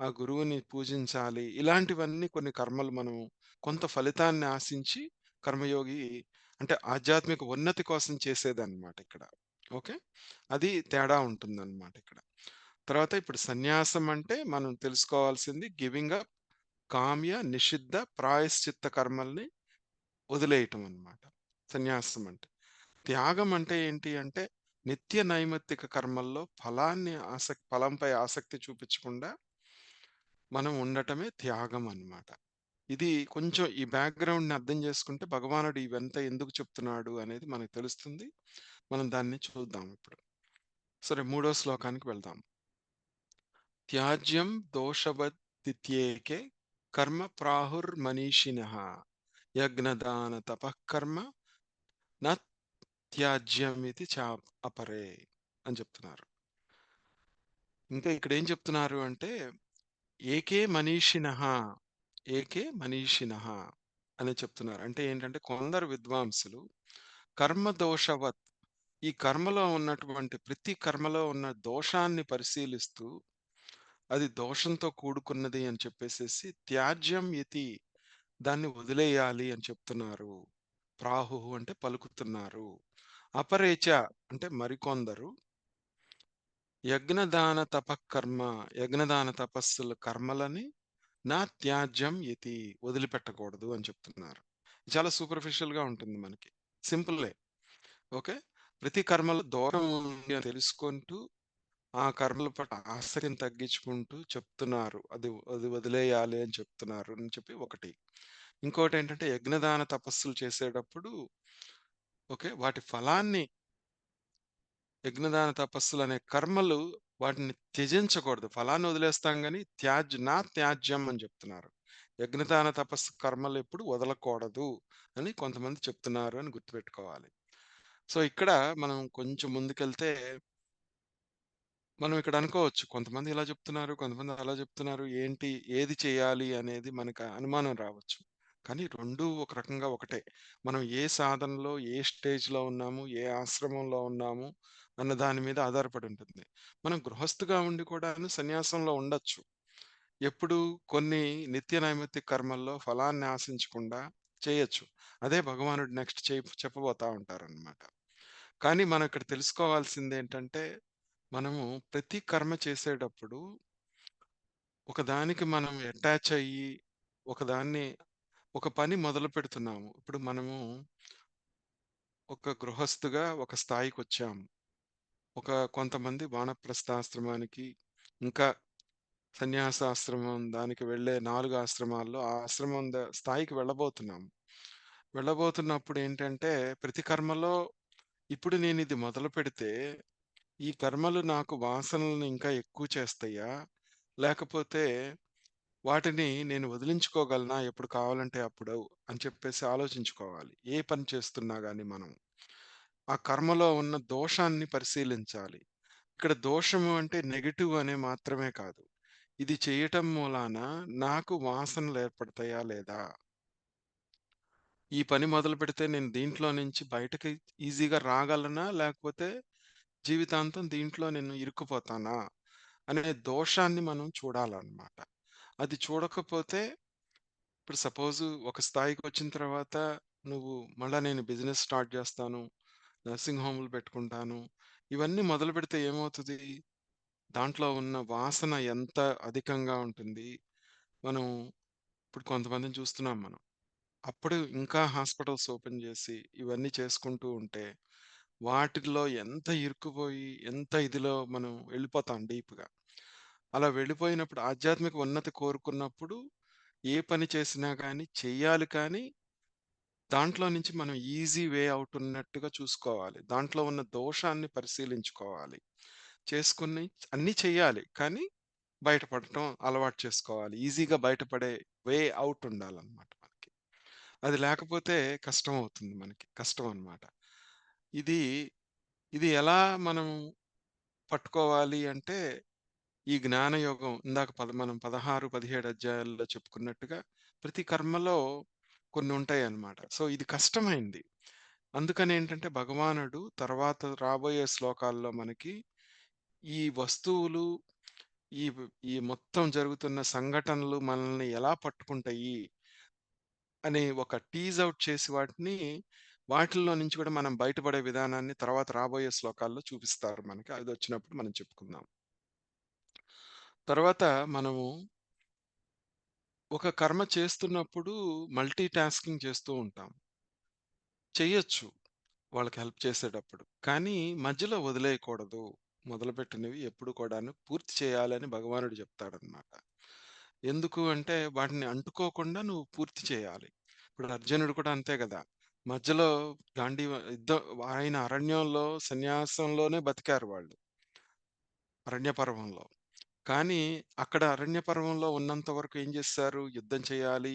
ఆ గురువుని పూజించాలి. ఇలాంటివన్నీ కొన్ని కర్మలు మనం కొంత ఫలితాన్ని ఆశించి కర్మయోగి అంటే ఆధ్యాత్మిక ఉన్నతి కోసం చేసేదన్నమాట ఇక్కడ. ఓకే. అది తేడా ఉంటుందన్నమాట ఇక్కడ. తర్వాత ఇప్పుడు సన్యాసం అంటే మనం తెలుసుకోవాల్సింది గివింగ్ అప్ కామ్య, నిషిద్ధ, ప్రాయశ్చిత్త కర్మల్ని వదిలేయటం అన్నమాట. సన్యాసం అంటే. త్యాగం అంటే ఏంటి అంటే, నిత్య నైమిత్తిక కర్మల్లో ఫలంపై ఆసక్తి చూపించకుండా మనం ఉండటమే త్యాగం అన్నమాట. ఇది కొంచెం ఈ బ్యాక్‌గ్రౌండ్‌ని అర్థం చేసుకుంటే భగవానుడు ఇవంతా ఎందుకు చెప్తున్నాడు అనేది మనకు తెలుస్తుంది. మనం దాన్ని చూద్దాం ఇప్పుడు. సరే మూడో శ్లోకానికి వెళ్దాం. త్యాజ్యం దోషవద్దిత్యేకే కర్మ ప్రాహుర్మనీషిణః యజ్ఞదాన తపఃకర్మ న త్యాజ్యమితి అపరే అని చెప్తున్నారు. ఇంకా ఇక్కడేం చెప్తున్నారు అంటే, ఏకే మనీషిణః, ఏకే మనీషిణః అని చెప్తున్నారు. అంటే ఏంటంటే కొందరు విద్వాంసులు కర్మ దోషవత్ ఈ కర్మలో ఉన్నటువంటి ప్రతి కర్మలో ఉన్న దోషాన్ని పరిశీలిస్తూ, అది దోషంతో కూడుకున్నది అని చెప్పేసేసి త్యాజ్యం ఇతి దాన్ని వదిలేయాలి అని చెప్తున్నారు. ప్రాహుః అంటే పలుకుతున్నారు. అపరేచ అంటే మరికొందరు యజ్ఞదాన తపకర్మ యజ్ఞదాన తపస్సుల కర్మలని నా త్యాజ్యం ఇతి వదిలిపెట్టకూడదు అని చెప్తున్నారు. చాలా సూపర్ఫిషియల్‌గా ఉంటుంది మనకి. సింపులే. ఓకే. ప్రతి కర్మలో దోషం ఉంది అని తెలుసుకుంటూ, ఆ కర్మల పట్ల ఆసక్తిని తగ్గించుకుంటూ చెప్తున్నారు. అది అది వదిలేయాలి అని చెప్తున్నారు అని చెప్పి ఒకటి. ఇంకోటేంటంటే యజ్ఞదాన తపస్సులు చేసేటప్పుడు ఓకే. వాటి ఫలాన్ని యజ్ఞదాన తపస్సులనే కర్మలు వాటిని త్యజించకూడదు. ఫలాన్ని వదిలేస్తాం గానీ, నా త్యాజ్యం అని జెప్తున్నారు. యజ్ఞదాన తపస్సు కర్మలెప్పుడు వదలకూడదు అని కొంతమంది చెప్తున్నారు అని గుర్తుపెట్టుకోవాలి. సో, ఇక్కడ మనం కొంచెం ముందుకెళ్తే మనం ఇక్కడ అనుకోవచ్చు. కొంతమంది ఇలా చెప్తున్నారు, కొంతమంది అలా చెప్తున్నారు. ఏంటి, ఏది చేయాలి అనేది మనకు అనుమానం రావచ్చు. కానీ రెండూ ఒక రకంగా ఒకటే. మనం ఏ సాధనలో, ఏ స్టేజ్‌లో ఉన్నాము, ఏ ఆశ్రమంలో ఉన్నాము అన్న దాని మీద ఆధారపడి ఉంటుంది. మనం గృహస్థుగా ఉండి కూడాను సన్యాసంలో ఉండొచ్చు. ఎప్పుడు కొన్ని నిత్య నైమిత్తిక కర్మల్లో ఫలాన్ని ఆశించకుండా చేయొచ్చు. అదే భగవానుడు నెక్స్ట్ చెప్పబోతా ఉంటారనమాట. కానీ మనం ఇక్కడ తెలుసుకోవాల్సిందేంటంటే మనము ప్రతి కర్మ చేసేటప్పుడు ఒకదానికి మనం అటాచ్ అయ్యి, ఒకదాన్ని ఒక పని మొదలుపెడుతున్నాము. ఇప్పుడు మనము ఒక గృహస్థుగా ఒక స్థాయికొచ్చాము. కొంతమంది వానప్రస్థాశ్రమానికి, ఇంకా సన్యాసాశ్రమం దానికి వెళ్ళే 4 ఆశ్రమాల్లో ఆ ఆశ్రమం స్థాయికి వెళ్ళబోతున్నాము. వెళ్ళబోతున్నప్పుడు ఏంటంటే ప్రతి కర్మలో ఇప్పుడు నేనిది మొదలుపెడితే ఈ కర్మలు నాకు వాసనలను ఇంకా ఎక్కువ చేస్తాయా? లేకపోతే వాటిని నేను వదిలించుకోగలనా ఎప్పుడు కావాలంటే అప్పుడు అని చెప్పేసి ఆలోచించుకోవాలి. ఏ పని చేస్తున్నా గాని మనం. ఆ కర్మలో ఉన్న దోషాన్ని పరిశీలించాలి. ఇక్కడ దోషము అంటే నెగెటివ్ అనే మాత్రమే కాదు. ఇది చేయటం మూలాన నాకు వాసనలు ఏర్పడతాయా లేదా? ఈ పని మొదలుపెడితే నేను దీంట్లో నుంచి బయటకి ఈజీగా రాగలనా? లేకపోతే జీవితాంతం దీంట్లో నేను ఇరుక్కుపోతానా? అనే దోషాన్ని మనం చూడాలన్నమాట. అది చూడకపోతే ఇప్పుడు సపోజు ఒక స్థాయికొచ్చిన తర్వాత నువ్వు మళ్ళా నేను బిజినెస్ స్టార్ట్ జేస్తాను. నర్సింగ్ హోమ్‌లు పెట్టుకుంటాను. ఇవన్నీ మొదలుపెడితే ఏమవుతది? దాంట్లో ఉన్న వాసన ఎంత అధికంగా ఉంటుంది. మనం ఇప్పుడు కొంతమందిని చూస్తున్నాం మనం. అప్పుడు ఇంకా హాస్పిటల్స్ ఓపెన్ జేసి, ఇవన్నీ చేసుకుంటూ ఉంటే, వాటిల్లో ఎంత ఇరుక్కుపోయి, ఎంత ఇదిలో మనం వెళ్ళిపోతాం డీప్‌గా. అలా వెళ్ళిపోయినప్పుడు ఆధ్యాత్మిక ఉన్నతి కోరుకున్నప్పుడు, ఏ పని చేసినా గానీ, చెయ్యాలి కానీ, దాంట్లో నుంచి మనం ఈజీ వే ఔట్ ఉన్నట్టుగా చూసుకోవాలి. దాంట్లో ఉన్న దోషాన్ని పరిశీలించుకోవాలి. చేసుకొని అన్నీ చెయ్యాలి. కానీ బయటపడటం అలవాటు చేసుకోవాలి. ఈజీగా బయటపడే వే ఔట్ ఉండాలన్నమాట మనకి. అది లేకపోతే కష్టమవుతుంది మనకి. కష్టం అన్నమాట. ఇది, ఇది ఎలా మనం పట్టుకోవాలి అంటే, ఈ జ్ఞానయోగం ఇందాక మనం 16, 17 అధ్యాయాల్లో చెప్పుకున్నట్టుగా ప్రతి కర్మలో కొన్నుంటాయన్నమాట. సో, ఇది కష్టమైంది. అందుకనేంటంటే భగవానుడు తర్వాత రాబోయే శ్లోకాల్లో మనకి ఈ వస్తువులు, ఈ మొత్తం జరుగుతున్న సంఘటనలు మనల్ని ఎలా పట్టుకుంటాయి అని ఒక టీజ్ ఔట్ చేసి వాటిల్లో నుంచి కూడా మనం బయటపడే విధానాన్ని తర్వాత రాబోయే శ్లోకాల్లో చూపిస్తారు మనకి. అదొచ్చినప్పుడు మనం చెప్పుకుందాం. తర్వాత మనము ఒక కర్మ చేస్తున్నప్పుడు మల్టీ టాస్కింగ్ చేస్తూ ఉంటాం. చెయ్యొచ్చు వాళ్ళకి హెల్ప్ చేసేటప్పుడు. కానీ మధ్యలో వదిలేయకూడదు. మొదలుపెట్టినవి ఎప్పుడు కూడాను పూర్తి చేయాలని భగవానుడు చెప్తాడనమాట. ఎందుకు అంటే వాటిని అంటుకోకుండా నువ్వు పూర్తి చేయాలి. ఇప్పుడు అర్జునుడు కూడా అంతే గదా! మధ్యలో యుద్ధం ఆయన అరణ్యంలో సన్యాసంలోనే బతికారు వాళ్ళు. అరణ్య పర్వంలో. కానీ అక్కడ అరణ్య పర్వంలో ఉన్నంత వరకు ఏం జేశారు? యుద్ధం చేయాలి,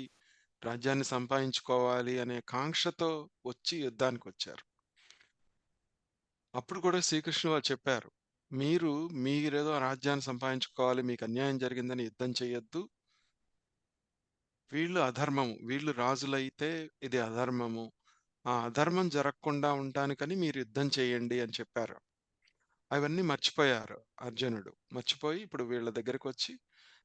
రాజ్యాన్ని సంపాదించుకోవాలి అనే కాంక్షతో వచ్చి యుద్ధానికొచ్చారు. అప్పుడు కూడా శ్రీకృష్ణుడు వాళ్ళు చెప్పారు. మీరేదో రాజ్యాన్ని సంపాదించుకోవాలి, మీకు అన్యాయం జరిగిందని యుద్ధం చేయొద్దు. వీళ్ళు అధర్మము. వీళ్ళు రాజులైతే ఇది అధర్మము. ఆ అధర్మం జరగకుండా ఉండటానికని మీరు యుద్ధం చేయండి అని చెప్పారు. అవన్నీ మర్చిపోయారు అర్జునుడు. మర్చిపోయి ఇప్పుడు వీళ్ళ దగ్గరకొచ్చి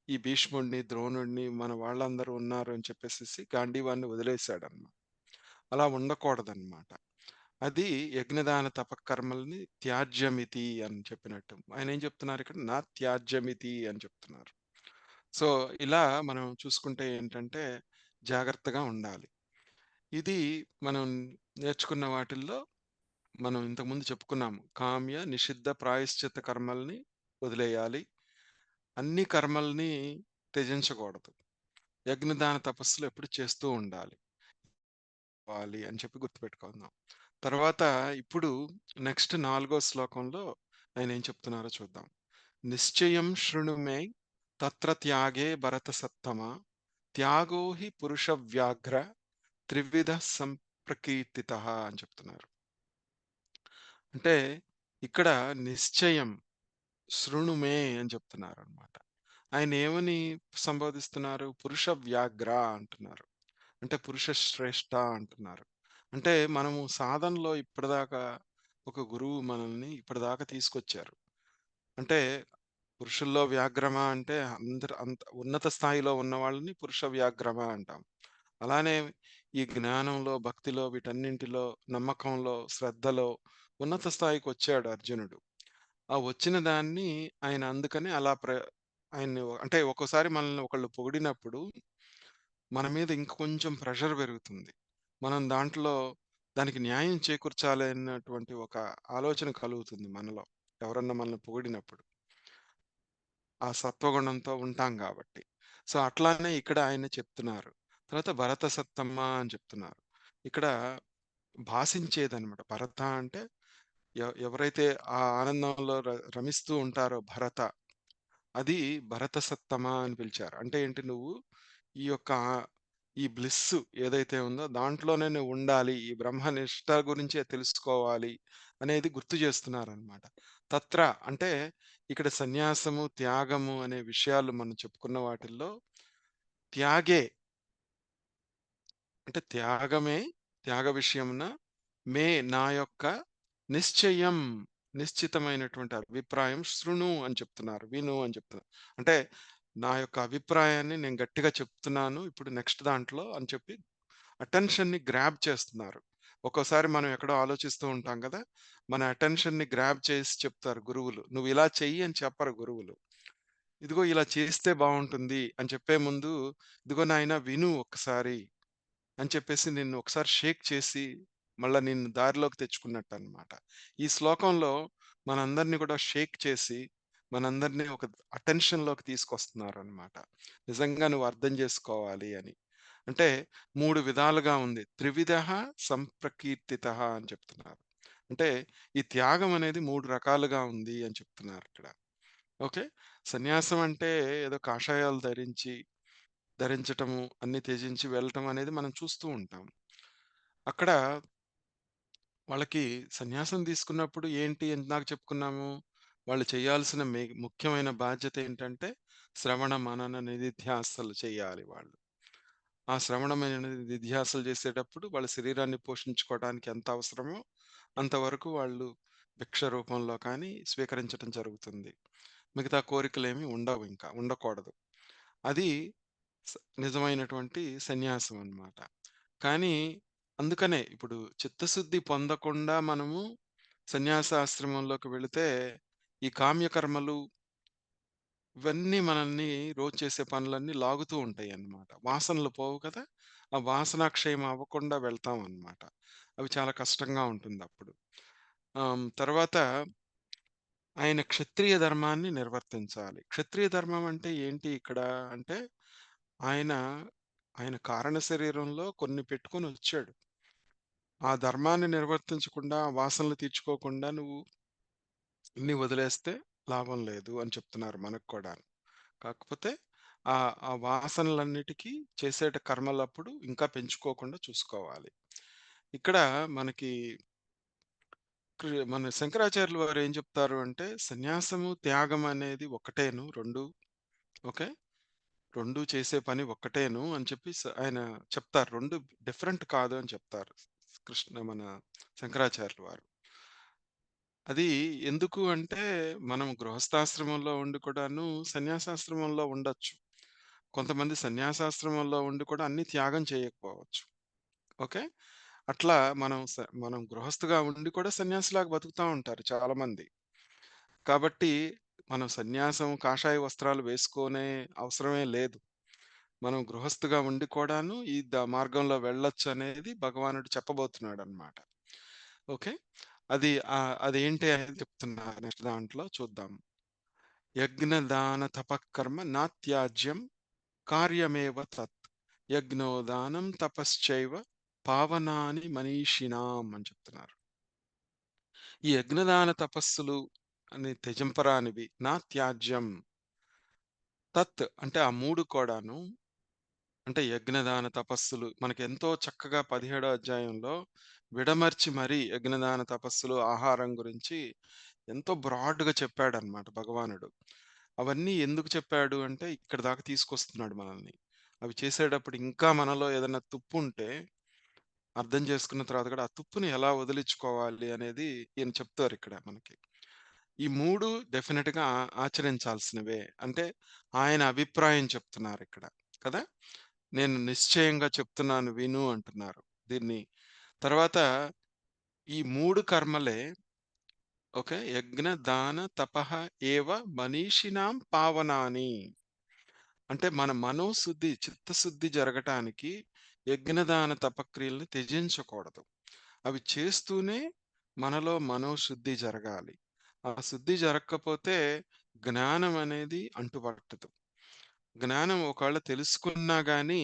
ఈ భీష్ముడిని, ద్రోణుడిని మన వాళ్ళందరూ ఉన్నారు అని చెప్పేసేసి గాంధీవాన్ని వదిలేసాడన్నమాట. అలా ఉండకూడదన్నమాట. అది యజ్ఞదాన తపకర్మల్ని త్యాజ్యమితి అని చెప్పినట్టు. ఆయనేం చెప్తున్నారిక్కడ? నా త్యాజ్యమితి అని చెప్తున్నారు. సో, ఇలా మనం చూసుకుంటే ఏంటంటే, జాగ్రత్తగా ఉండాలి. ఇది మనం నేర్చుకున్న వాటిల్లో మనం ఇంతకుముందు చెప్పుకున్నాము. కామ్య, నిషిద్ధ, ప్రాయశ్చిత్త కర్మల్ని వదిలేయాలి. అన్ని కర్మల్ని త్యజించకూడదు. యజ్ఞదాన తపస్సులు ఎప్పుడు చేస్తూ ఉండాలి. అని చెప్పి గుర్తుపెట్టుకుందాం. తర్వాత ఇప్పుడు నెక్స్ట్ 4 శ్లోకంలో ఆయనేం చెప్తున్నారో చూద్దాం. నిశ్చయం శృణు మే తత్ర త్యాగే భరతసత్తమా త్యాగో హి పురుష వ్యాఘ్ర త్రివిధ సంప్రకీర్తితః అని చెప్తున్నారు. అంటే ఇక్కడ నిశ్చయం శృణు మే అని చెప్తున్నారనమాట. ఆయన ఏమని సంబోధిస్తున్నారు? పురుష వ్యాఘ్ర అంటున్నారు. అంటే పురుష శ్రేష్ఠ అంటున్నారు. అంటే మనము సాధనలో ఇప్పటిదాకా ఒక గురువు మనల్ని ఇప్పటిదాకా తీసుకొచ్చారు. అంటే పురుషుల్లో వ్యాఘ్రమ అంటే అంత ఉన్నత స్థాయిలో ఉన్న వాళ్ళని పురుష వ్యాఘ్రమ అంటాం. అలానే ఈ జ్ఞానంలో, భక్తిలో, వీటన్నింటిలో, నమ్మకంలో, శ్రద్ధలో ఉన్నత స్థాయికొచ్చాడు అర్జునుడు. ఆ వచ్చిన దాన్ని ఆయన అందుకని అలా ఆయన్ని అంటే ఒక్కోసారి మనల్ని ఒకళ్ళు పొగిడినప్పుడు మన మీద ఇంకొంచెం ప్రెషర్ పెరుగుతుంది. మనం దానికి న్యాయం చేకూర్చాలి అన్నటువంటి ఒక ఆలోచన కలుగుతుంది మనలో. ఎవరన్నా మనల్ని పొగిడినప్పుడు. ఆ సత్వగుణంతో ఉంటాం గాబట్టి. సో, అట్లానే ఇక్కడ ఆయన చెప్తున్నారు. తర్వాత భరత సత్తమ్మ అని చెప్తున్నారు. ఇక్కడ భాసించేదనమాట. భరత అంటే ఎవరైతే ఆ ఆనందంలో రమిస్తూ ఉంటారో భరత, అది భరత సత్తమ అని పిలిచారు. అంటే ఏంటి నువ్వు ఈ యొక్క ఈ బ్లిస్సు ఏదైతే ఉందో దాంట్లోనే నువ్వు ఉండాలి. ఈ బ్రహ్మనిష్ట గురించే తెలుసుకోవాలి అనేది గుర్తు చేస్తున్నారనమాట. తత్ర అంటే ఇక్కడ సన్యాసము, త్యాగము అనే విషయాలు మనం చెప్పుకున్న వాటిల్లో త్యాగే అంటే త్యాగ విషయమున నా యొక్క నిశ్చయం నిశ్చితమైనటువంటి అభిప్రాయం శృణు అని చెప్తున్నారు. విను అని చెప్తున్నారు. అంటే నా యొక్క అభిప్రాయాన్ని నేను గట్టిగా చెప్తున్నాను ఇప్పుడు నెక్స్ట్ దాంట్లో అని చెప్పి అటెన్షన్‌ని గ్రాబ్ చేస్తున్నారు. ఒక్కోసారి మనం ఎక్కడో ఆలోచిస్తూ ఉంటాం గదా! మన అటెన్షన్‌ని గ్రాబ్ చేసి చెప్తారు గురువులు. "నువ్వు ఇలా చెయ్యి" అని చెప్పరు గురువులు. "ఇదిగో ఇలా చేస్తే బావుంటుంది" అని చెప్పే ముందు, "ఇదిగో నాయనా విను ఒక్కసారి" అని చెప్పేసి నిన్ను ఒకసారి షేక్ చేసి, మళ్ళా నిన్ను దారిలోకి తెచ్చుకున్నట్టనమాట. ఈ శ్లోకంలో మనందరిని కూడా షేక్ చేసి, మనందరిని ఒక అటెన్షన్‌లోకి తీసుకొస్తున్నారనమాట. నిజంగా నువ్వు అర్థం జేసుకోవాలి అని. అంటే 3 విధాలుగా ఉంది. త్రివిధః సంప్రకీర్తితః అని చెప్తున్నారు. అంటే ఈ త్యాగం అనేది 3 రకాలుగా ఉంది అని చెప్తున్నారిక్కడ. ఓకే. సన్యాసం అంటే ఏదో కాషాయాలు ధరించటము, అన్నీ త్యజించి వెళ్ళటం అనేది మనం చూస్తూ ఉంటాం. అక్కడ వాళ్ళకి సన్యాసం తీసుకున్నప్పుడు ఏంటి ఇందాక చెప్పుకున్నాము. వాళ్ళు చేయాల్సిన ముఖ్యమైన బాధ్యత ఏంటంటే, శ్రవణ, మనన, నిధిధ్యాసలు చేయాలి వాళ్ళు. ఆ శ్రవణమైన నిధ్యాసలు చేసేటప్పుడు వాళ్ళ శరీరాన్ని పోషించుకోవడానికి ఎంత అవసరమో, అంతవరకు వాళ్ళు భిక్ష రూపంలో కానీ స్వీకరించటం జరుగుతుంది. మిగతా కోరికలేమి ఉండవు ఇంకా. ఉండకూడదు. అది స నిజమైనటువంటి సన్యాసం అన్నమాట. కానీ అందుకనే ఇప్పుడు చిత్తశుద్ధి పొందకుండా మనము సన్యాసాశ్రమంలోకి వెళితే, ఈ కామ్యకర్మలు ఇవన్నీ మనల్ని రోజు చేసే పనులన్నీ లాగుతూ ఉంటాయన్నమాట. వాసనలు పోవు కదా! ఆ వాసనాక్షయం అవ్వకుండా వెళ్తామన్నమాట. అవి చాలా కష్టంగా ఉంటుందప్పుడు. తర్వాత ఆయన క్షత్రియ ధర్మాన్ని నిర్వర్తించాలి. క్షత్రియ ధర్మం అంటే ఏంటి ఇక్కడ అంటే, ఆయన, ఆయన కారణ శరీరంలో కొన్ని పెట్టుకొనొచ్చాడు. ఆ ధర్మాన్ని నిర్వర్తించకుండా, ఆ వాసనలు తీర్చుకోకుండా వదిలేస్తే లాభం లేదు అని చెప్తున్నారు మనకు కూడాను. కాకపోతే ఆ వాసనలన్నిటికి చేసేట కర్మలప్పుడు ఇంకా పెంచుకోకుండా చూసుకోవాలి. ఇక్కడ మనకి మన శంకరాచార్యులు వారు ఏం చెప్తారు అంటే, సన్యాసము, త్యాగం అనేది ఒకటేను 2 ఓకే. 2 చేసే పని ఒక్కటేను అని చెప్పి ఆయన చెప్తారు. 2 డిఫరెంట్ కాదు అని చెప్తారు. మన శంకరాచార్యులు వారు. అది ఎందుకు అంటే, మనం గృహస్థాశ్రమంలో ఉండి కూడాను సన్యాసాశ్రమంలో ఉండొచ్చు. కొంతమంది సన్యాసాశ్రమంలో ఉండి కూడా అన్ని త్యాగం చేయకపోవచ్చు. ఓకే. అట్లా మనం గృహస్థుగా ఉండి కూడా సన్యాసిలాగా బతుకుతా ఉంటారు చాలామంది. కాబట్టి మనం సన్యాసం, కాషాయ వస్త్రాలు వేసుకోనే అవసరమే లేదు. మనం గృహస్థుగా ఉండి కూడాను ఈ మార్గంలో వెళ్ళొచ్చనేది భగవానుడు చెప్పబోతున్నాడన్నమాట. ఓకే. అదేంటి అనేది చెప్తున్నా నెక్స్ట్ దాంట్లో చూద్దాం. యజ్ఞదాన తపఃకర్మ నాత్యాజ్యం కార్యమేవ తత్. యజ్ఞో దానం తపశ్చైవ పావనాని మనీషిణాం అని చెప్తున్నారు. ఈ యజ్ఞదాన తపస్సులు అని త్యజింపరానివి. నా త్యాజ్యం. తత్ అంటే ఆ 3 కూడాను అంటే యజ్ఞదాన తపస్సులు మనకెంతో చక్కగా 17 అధ్యాయంలో విడమర్చి మరీ యజ్ఞదాన తపస్సులు, ఆహారం గురించి ఎంతో బ్రాడ్‌గా చెప్పాడన్నమాట భగవానుడు. అవన్నీ ఎందుకు చెప్పాడు అంటే ఇక్కడి దాకా తీసుకొస్తున్నాడు మనల్ని. అవి చేసేటప్పుడు ఇంకా మనలో ఏదైనా తుప్పుంటే అర్థం చేసుకున్న తర్వాత కూడా ఆ తుప్పుని ఎలా వదిలించుకోవాలి అనేది ఈయన చెప్తారిక్కడ మనకి. ఈ 3 డెఫినిట్‌గా ఆచరించాల్సినవే. అంటే ఆయన అభిప్రాయం చెప్తున్నారిక్కడ. కదా! నేను నిశ్చయంగా చెప్తున్నాను విను అంటున్నారు. దీన్ని తర్వాత ఈ 3 కర్మలే ఓకే. యజ్ఞ, దాన, తపః ఏవ మనీషిణాం పావనాని. అంటే మన మనోశుద్ధి, చిత్తశుద్ధి జరగటానికి యజ్ఞదాన తపక్రియలను త్యజించకూడదు. అవి చేస్తూనే మనలో మనోశుద్ధి జరగాలి. ఆ శుద్ధి జరగకపోతే జ్ఞానం అనేది అంటుపట్టదు. జ్ఞానం ఒకవేళ తెలుసుకున్నా గాని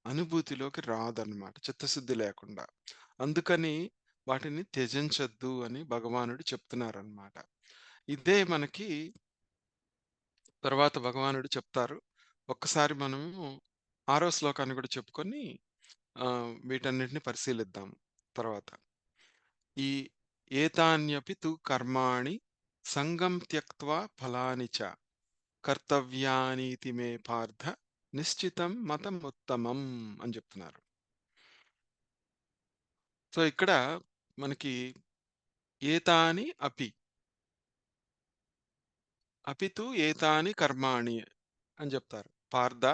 అనుభూతిలోకి రాదన్నమాట చిత్తశుద్ధి లేకుండా. అందుకని వాటిని త్యజించొద్దు అని భగవానుడు చెప్తున్నారన్నమాట. ఇదే మనకి తర్వాత భగవానుడు చెప్తారు. ఒక్కసారి మనము 6 శ్లోకాన్ని కూడా చెప్పుకొని వీటన్నిటిని పరిశీలిద్దాం తర్వాత. ఈ ఏతాన్యపి తు కర్మాణి సంగం త్యక్త్వా ఫలాని చ కర్తవ్యానీతి మే పార్థ నిశ్చితం మతముత్తమం అని చెప్తున్నారు. సో, ఇక్కడ మనకి ఏతాని అపి, అపి తు ఏతాని కర్మాణి అని చెప్తారు. పార్థ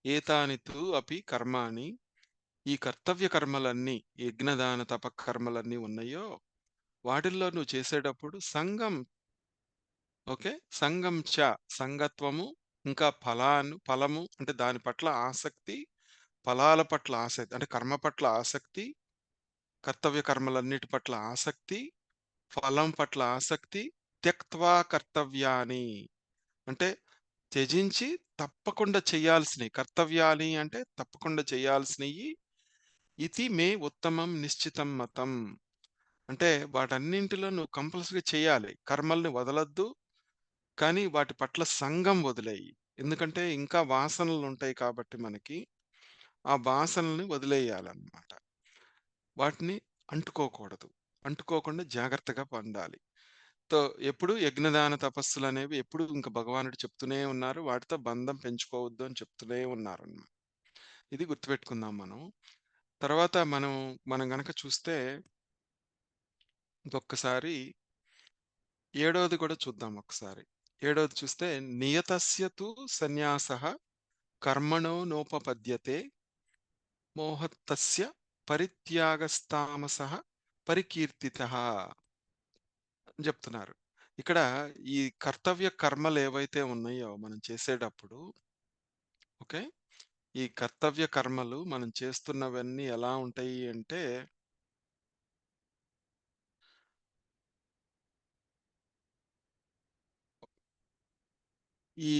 ఏతాని తు అపి కర్మాణి ఈ కర్తవ్య కర్మలన్నీ, యజ్ఞదాన తపకర్మలన్నీ ఉన్నాయో, వాటిల్లో నువ్వు చేసేటప్పుడు ఓకే. సంగం సంగత్వము, ఇంకా ఫలము అంటే దాని పట్ల ఆసక్తి, ఫలాల పట్ల ఆసక్తి అంటే కర్మ పట్ల ఆసక్తి, కర్తవ్య కర్మలన్నిటి పట్ల ఆసక్తి, ఫలం పట్ల ఆసక్తి, త్యక్త్వా కర్తవ్యాని అంటే త్యజించి తప్పకుండా చేయాల్సినయి. కర్తవ్యాని అంటే తప్పకుండా చేయాల్సినయి. ఇతి మే ఉత్తమం నిశ్చితం మతం. అంటే వాటన్నింటిలో నువ్వు కంపల్సరీ చేయాలి. కర్మల్ని వదలొద్దు. కానీ వాటి పట్ల సంగం వదిలేయి. ఎందుకంటే ఇంకా వాసనలుంటాయి కాబట్టి మనకి, ఆ వాసనలని వదిలేయాలన్నమాట. వాటిని అంటుకోకూడదు. అంటుకోకుండా జాగ్రత్తగా పండాలి. తో ఎప్పుడు యజ్ఞదాన తపస్సులనేవి ఎప్పుడు ఇంక భగవానుడు చెప్తూనే ఉన్నారు. వాటితో బంధం పెంచుకోవద్దు అని చెప్తూనే ఉన్నారన్నమాట. ఇది గుర్తుపెట్టుకుందాం మనం. తర్వాత మనం గనక చూస్తే ఇంకొక్కసారి ఏడోది కూడా చూద్దాం ఒకసారి. ఏడోది చూస్తే నియతస్య తు సన్యాసః కర్మణో నోపపద్యతే మోహత్తస్య పరిత్యాగస్తామసః పరికీర్తితః అని చెప్తున్నారు. ఇక్కడ ఈ కర్తవ్య కర్మలేవైతే ఉన్నాయో మనం చేసేటప్పుడు ఓకే. ఈ కర్తవ్య కర్మలు మనం చేస్తున్నవన్నీ ఎలా ఉంటాయి అంటే, ఈ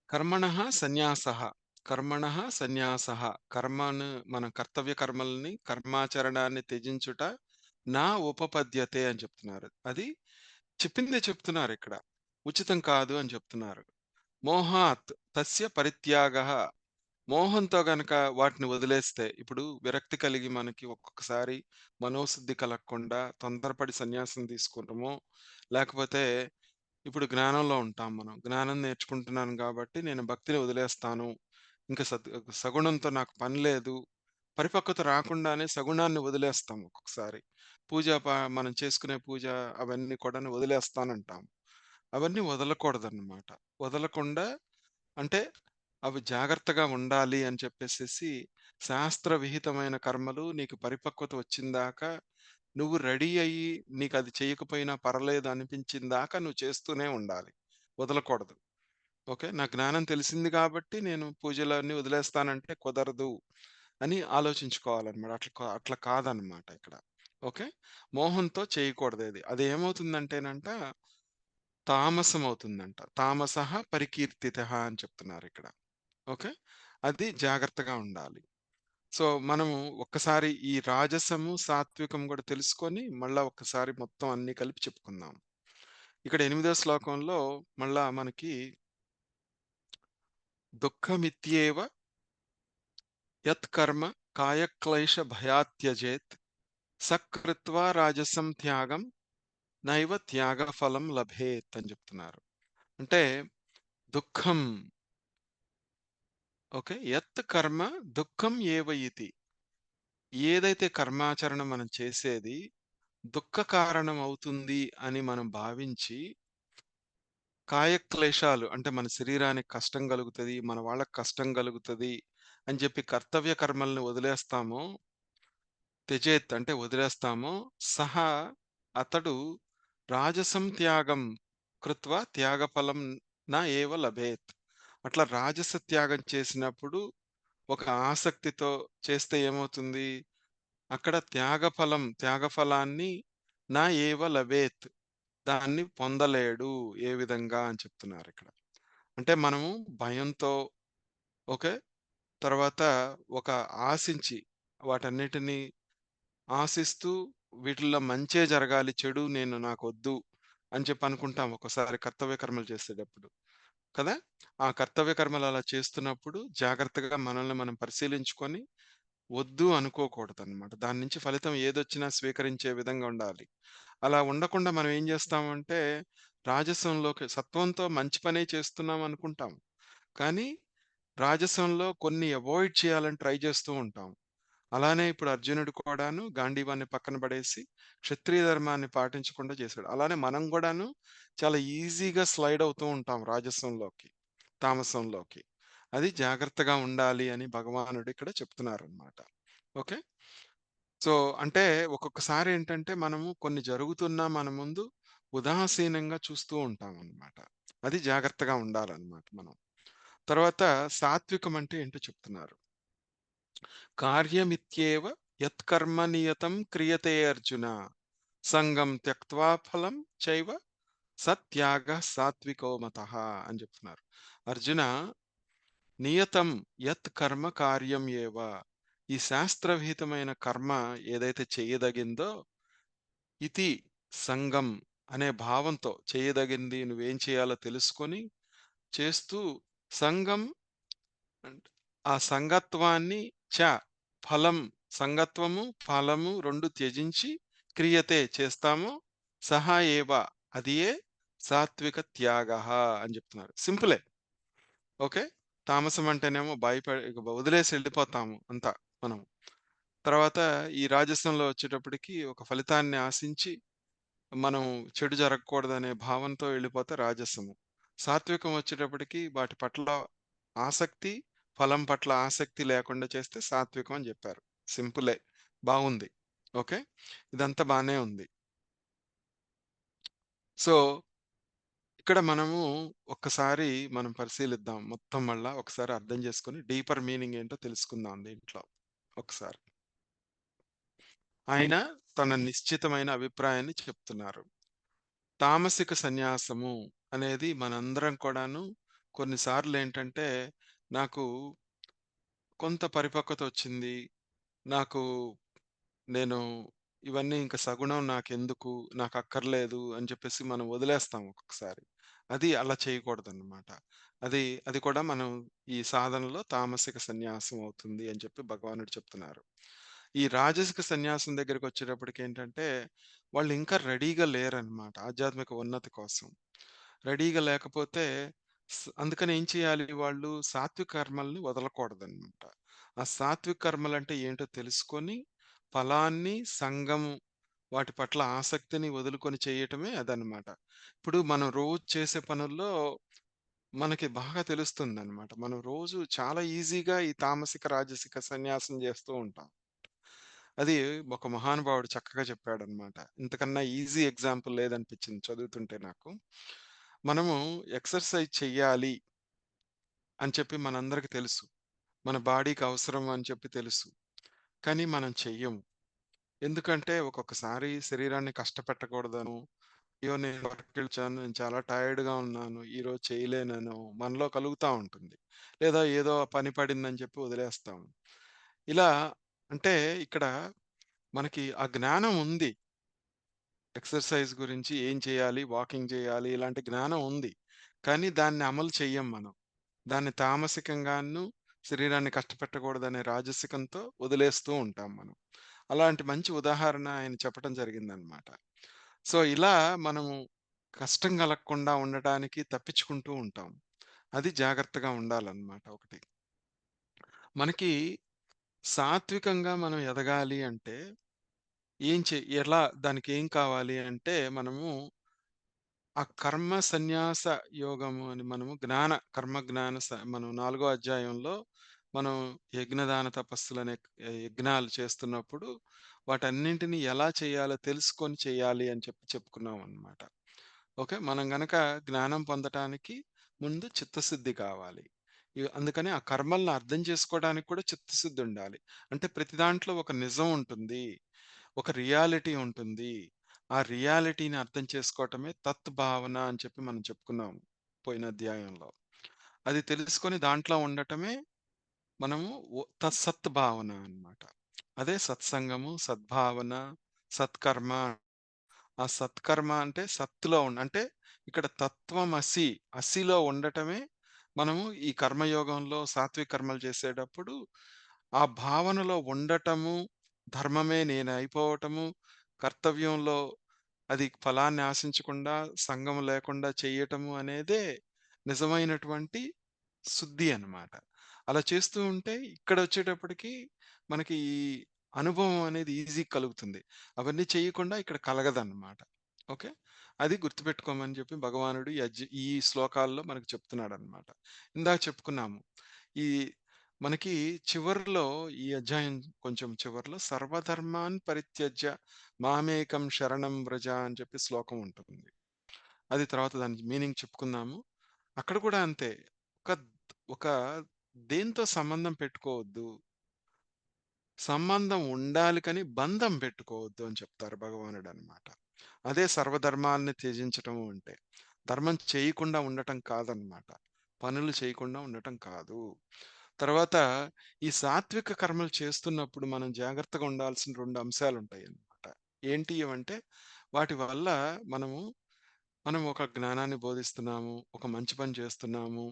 కర్మణః సన్యాసః, కర్మణః సన్యాసః కర్మను మన కర్తవ్య కర్మల్ని, కర్మాచరణాన్ని త్యజించుట నా ఉపపద్యతే అని చెప్తున్నారు. అది చెప్పిందే చెప్తున్నారిక్కడ. ఉచితం కాదు అని చెప్తున్నారు. మోహాత్ తస్య పరిత్యాగః మోహంతో గనక వాటిని వదిలేస్తే, ఇప్పుడు విరక్తి కలిగి మనకి ఒక్కొక్కసారి మనోసిద్ధి కలగకుండా తొందరపడి సన్యాసం తీసుకుంటామో, లేకపోతే ఇప్పుడు జ్ఞానంలో ఉంటాం మనం. జ్ఞానం నేర్చుకుంటున్నాను గాబట్టి నేను భక్తిని వదిలేస్తాను. ఇంక సగుణంతో నాకు పని లేదు. పరిపక్వత రాకుండానే సగుణాన్ని వదిలేస్తాం ఒక్కొక్కసారి. పూజ మనం చేసుకునే పూజ అవన్నీ కూడాను వదిలేస్తానంటాం. అవన్నీ వదలకూడదన్నమాట. వదలకుండా అంటే అవి జాగ్రత్తగా ఉండాలి అని చెప్పేసేసి శాస్త్ర విహితమైన కర్మలు నీకు పరిపక్వత వచ్చిందాకా నువ్వు రెడీ అయ్యి నీకది చేయకపోయినా పర్లేదు అనిపించిందాకా నువ్వు చేస్తూనే ఉండాలి. వదలకూడదు. ఓకే. నా జ్ఞానం తెలిసింది కాబట్టి నేను పూజలన్నీ వదిలేస్తానంటే కుదరదు అని ఆలోచించుకోవాలన్నమాట. అట్లా కాదన్నమాట ఇక్కడ. ఓకే. మోహంతో చేయకూడదది. అదేమవుతుందంటేనంట తామసమవుతుందంట. తామసః పరికీర్తితః అని చెప్తున్నారిక్కడ. ఓకే. అది జాగ్రత్తగా ఉండాలి. సో, మనము ఒక్కసారి ఈ రాజసము, సాత్వికం గూడా తెలుసుకొని, మళ్ళా ఒక్కసారి మొత్తం అన్నీ కలిపి చెప్పుకుందాం. ఇక్కడ 8వ శ్లోకంలో మళ్ళా మనకి దుఃఖమిత్యేవ యత్కర్మ కాయక్లేశ భయాత్ త్యజేత్ సకృత్వా రాజసం త్యాగం నైవ త్యాగఫలం లభేత్ అని చెప్తున్నారు. అంటే దుఃఖం ఓకే. యత్ కర్మ దుఃఖం ఏవ ఇతి. ఏదైతే కర్మాచరణ మనం చేసేది దుఃఖ కారణం అవుతుంది అని మనం భావించి, కాయక్లేశాలు అంటే మన శరీరానికి కష్టం కలుగుతది, మన వాళ్ళకి కష్టం కలుగుతది అని చెప్పి కర్తవ్య కర్మల్ని వదిలేస్తామో, త్యజేత్ అంటే వదిలేస్తామో, సహా అతడు రాజసం త్యాగం కృత్వా త్యాగఫలం ఏవ లభేత్. అట్లా రాజస త్యాగం చేసినప్పుడు ఒక ఆసక్తితో చేస్తే ఏమవుతుంది? అక్కడ త్యాగఫలాన్ని ఏవ లభేత్. దాన్ని పొందలేడు. ఏ విధంగా అని చెప్తున్నారిక్కడ. అంటే మనము భయంతో ఓకే. తర్వాత ఒక ఆశించి వాటన్నిటిని ఆశిస్తూ వీటిల్లో మంచే జరగాలి. చెడు నాకొద్దు అని చెప్పి అనుకుంటాం ఒక్కోసారి కర్తవ్య కర్మలు చేసేటప్పుడు. కదా! ఆ కర్తవ్య కర్మలు అలా చేస్తున్నప్పుడు జాగ్రత్తగా మనల్ని మనం పరిశీలించుకొని వద్దు అనుకోకూడదనమాట. దాని నుంచి ఫలితం ఏదొచ్చినా స్వీకరించే విధంగా ఉండాలి. అలా ఉండకుండా మనం ఏం జేస్తామంటే, రాజసంలోకి సత్వంతో మంచి పనే చేస్తున్నాం అనుకుంటాం. కానీ, రాజసంలో కొన్ని అవాయిడ్ చేయాలని ట్రై చేస్తూ ఉంటాం. అలానే ఇప్పుడు అర్జునుడు కూడాను గాంధీవాన్ని పక్కన పడేసి, క్షత్రియ ధర్మాన్ని పాటించకుండా చేశాడు. అలానే మనం గూడాను చాలా ఈజీగా స్లైడ్ అవుతూ ఉంటాం రాజసంలోకి, తామసంలోకి. అది జాగ్రత్తగా ఉండాలి అని భగవానుడు ఇక్కడ చెప్తున్నారనమాట. ఓకే. సో, అంటే ఒక్కొక్కసారి ఏంటంటే మనము కొన్ని జరుగుతున్నా మన ముందు ఉదాసీనంగా చూస్తూ ఉంటామనమాట. అది జాగ్రత్తగా ఉండాలనమాట మనం. తర్వాత సాత్వికం అంటే ఏంటో చెప్తున్నారు. కార్యమిత్యేవ యత్కర్మ నియతం క్రియతే అర్జున. సంగం త్యక్త్వా ఫలం చైవ సత్యాగః సాత్వికో మతః అని చెప్తున్నారు. అర్జున, నియతం యత్ కర్మ కార్యం ఏవ. ఈ శాస్త్రవిహితమైన కర్మ ఏదైతే చేయదగిందో, ఇతి సంగం అనే భావంతో చేయదగింది నువ్వేం చేయాలో తెలుసుకొని చేస్తూ, సంగం అంటే ఆ సంగత్వాన్ని చ ఫలం, సంగత్వము, ఫలము 2 త్యజించి క్రియతే చేస్తాము. సహా ఏవ అదియే సాత్విక త్యాగః అని చెప్తున్నారు. సింపులే. ఓకే. తామసం అంటేనేమో ఇక వదిలేసి ఎళ్ళిపోతాము అంతా మనం. తర్వాత ఈ రాజసంలో వచ్చేటప్పటికి ఒక ఫలితాన్ని ఆశించి మనం చెడు జరగకూడదనే భావంతో ఎళ్ళిపోతే రాజసము. సాత్వికం వచ్చేటప్పటికి వాటి పట్ల ఆసక్తి, ఫలం పట్ల ఆసక్తి లేకుండా చేస్తే సాత్వికం అని జెప్పారు. సింపులే. బాగుంది. ఓకే. ఇదంతా బానే ఉంది. సో, ఇక్కడ మనము ఒక్కసారి మనం పరిశీలిద్దాం. మొత్తం మళ్ళా ఒకసారి అర్థం చేసుకొని డీపర్ మీనింగ్ ఏంటో తెలుసుకుందాం దీంట్లో ఒకసారి. ఆయన తన నిశ్చితమైన అభిప్రాయాన్ని చెప్తున్నారు. తామసిక సన్యాసము అనేది మనందరం కూడాను కొన్నిసార్లేంటంటే, నాకు కొంత పరిపక్వత వచ్చింది. నాకు నేను ఇవన్నీ ఇంక సగుణం నాకెందుకు, నాకక్కర్లేదు అని చెప్పేసి మనం వదిలేస్తాం ఒక్కొక్కసారి. అది అలా చేయకూడదనమాట. అది అది కూడా మనం ఈ సాధనలో తామసిక సన్యాసం అవుతుంది అని చెప్పి భగవానుడు చెప్తున్నారు. ఈ రాజసిక సన్యాసం దగ్గరికొచ్చేటప్పటికేంటంటే, వాళ్ళు ఇంకా రెడీగా లేరనమాట ఆధ్యాత్మిక ఉన్నతి కోసం. రెడీగా లేకపోతే అందుకని ఏం చేయాలి వాళ్ళు? సాత్విక కర్మల్ని వదలకూడదనమాట. ఆ సాత్విక కర్మలంటే ఏంటో తెలుసుకొని, ఫలాన్ని, సంగము వాటి పట్ల ఆసక్తిని వదులుకొని చేయటమే అదనమాట. ఇప్పుడు మనం రోజు చేసే పనుల్లో మనకి బాగా తెలుస్తుందనమాట. మనం రోజు చాలా ఈజీగా ఈ తామసిక, రాజసిక సన్యాసం చేస్తూ ఉంటాం. అది ఒక మహానుభావుడు చక్కగా చెప్పాడనమాట. ఇంతకన్నా ఈజీ ఎగ్జాంపుల్ లేదనిపించింది చదువుతుంటే నాకు. మనము ఎక్సర్‌సైజ్ చెయ్యాలి అని చెప్పి మనందరికి తెలుసు. మన బాడీకి అవసరం అని చెప్పి తెలుసు. కానీ మనం చెయ్యము. ఎందుకంటే ఒక్కొక్కసారి శరీరాన్ని కష్టపెట్టకూడదనో, అయ్యో! నేను వర్క్‌కెళ్ళొచ్చాను. నేను చాలా టైర్డ్‌గా ఉన్నాను. ఈరోజు చేయలేననో మనలో కలుగుతా ఉంటుంది. లేదా ఏదో పని పడిందని చెప్పి వదిలేస్తాం. ఇలా అంటే ఇక్కడ మనకి ఆ జ్ఞానం ఉంది. ఎక్సర్‌సైజ్ గురించి ఏం చేయాలి? వాకింగ్ చేయాలి? ఇలాంటి జ్ఞానం ఉంది. కానీ దాన్ని అమలు చెయ్యం మనం. దాన్ని తామసికంగాను, శరీరాన్ని కష్టపెట్టకూడదనే రాజసికంతో వదిలేస్తూ ఉంటాం మనం. అలాంటి మంచి ఉదాహరణ ఆయన చెప్పటం జరిగిందనమాట. సో, ఇలా మనము కష్టం కలగకుండా ఉండటానికి తప్పించుకుంటూ ఉంటాం. అది జాగ్రత్తగా ఉండాలన్నమాట ఒకటి. మనకి సాత్వికంగా మనం ఎదగాలి అంటే ఎలా దానికేం కావాలి అంటే మనము ఆ కర్మ సన్యాస యోగము అని మనము కర్మ జ్ఞాన మనం 4 అధ్యాయంలో మనం యజ్ఞదాన తపస్సులనే యజ్ఞాలు చేస్తున్నప్పుడు వాటన్నింటిని ఎలా చేయాలో తెలుసుకొని చేయాలి అని చెప్పి చెప్పుకున్నాం అన్నమాట. ఓకే. మనం గనక జ్ఞానం పొందటానికి ముందు చిత్తశుద్ధి కావాలి. అందుకని ఆ కర్మలను అర్థం చేసుకోవడానికి కూడా చిత్తశుద్ధి ఉండాలి. అంటే ప్రతి దాంట్లో ఒక నిజం ఉంటుంది. ఒక రియాలిటీ ఉంటుంది. ఆ రియాలిటీని అర్థం చేసుకోవటమే తత్భావన అని చెప్పి మనం చెప్పుకున్నాం పోయిన అధ్యాయంలో. అది తెలుసుకొని దాంట్లో ఉండటమే మనము తత్సత్ భావన అన్నమాట. అదే సత్సంగము, సద్భావన, సత్కర్మ. ఆ సత్కర్మ అంటే సత్తులో అంటే ఇక్కడ తత్వమసి, అసిలో ఉండటమే మనము ఈ కర్మయోగంలో సాత్విక కర్మలు చేసేటప్పుడు ఆ భావనలో ఉండటము, ధర్మమే నేనయిపోవటము, కర్తవ్యంలో అది ఫలాన్ని ఆశించకుండా, సంగం లేకుండా చెయ్యటము అనేదే నిజమైనటువంటి శుద్ధి అన్నమాట. అలా చేస్తూ ఉంటే ఇక్కడొచ్చేటప్పటికి మనకి ఈ అనుభవం అనేది ఈజీగా కలుగుతుంది. అవన్నీ చేయకుండా ఇక్కడ కలగదన్నమాట. ఓకే. అది గుర్తుపెట్టుకోమని చెప్పి భగవానుడు ఈ శ్లోకాల్లో మనకు చెప్తున్నాడన్నమాట. ఇందాక చెప్పుకున్నాము. ఈ మనకి చివర్లో ఈ అధ్యాయం కొంచెం చివర్లో సర్వధర్మాన్ పరిత్యజ్య మామేకం శరణం వ్రజ అని చెప్పి శ్లోకం ఉంటుంది. అది తర్వాత దాని మీనింగ్ చెప్పుకుందాము. అక్కడ కూడా అంతే. ఒక ఒక దేనితో సంబంధం పెట్టుకోవద్దు. సంబంధం ఉండాలి కానీ బంధం పెట్టుకోవద్దు అని చెప్తారు భగవానుడనమాట. అదే సర్వధర్మాల్ని త్యజించటము అంటే. ధర్మం చేయకుండా ఉండటం కాదనమాట. పనులు చేయకుండా ఉండటం కాదు. తర్వాత ఈ సాత్విక కర్మలు చేస్తున్నప్పుడు మనం జాగ్రత్తగా ఉండాల్సిన 2 అంశాలుంటాయన్నమాట. ఏంటి అవంటే వాటి వల్ల మనము మనం ఒక జ్ఞానాన్ని బోధిస్తున్నాము. ఒక మంచి పని చేస్తున్నాము.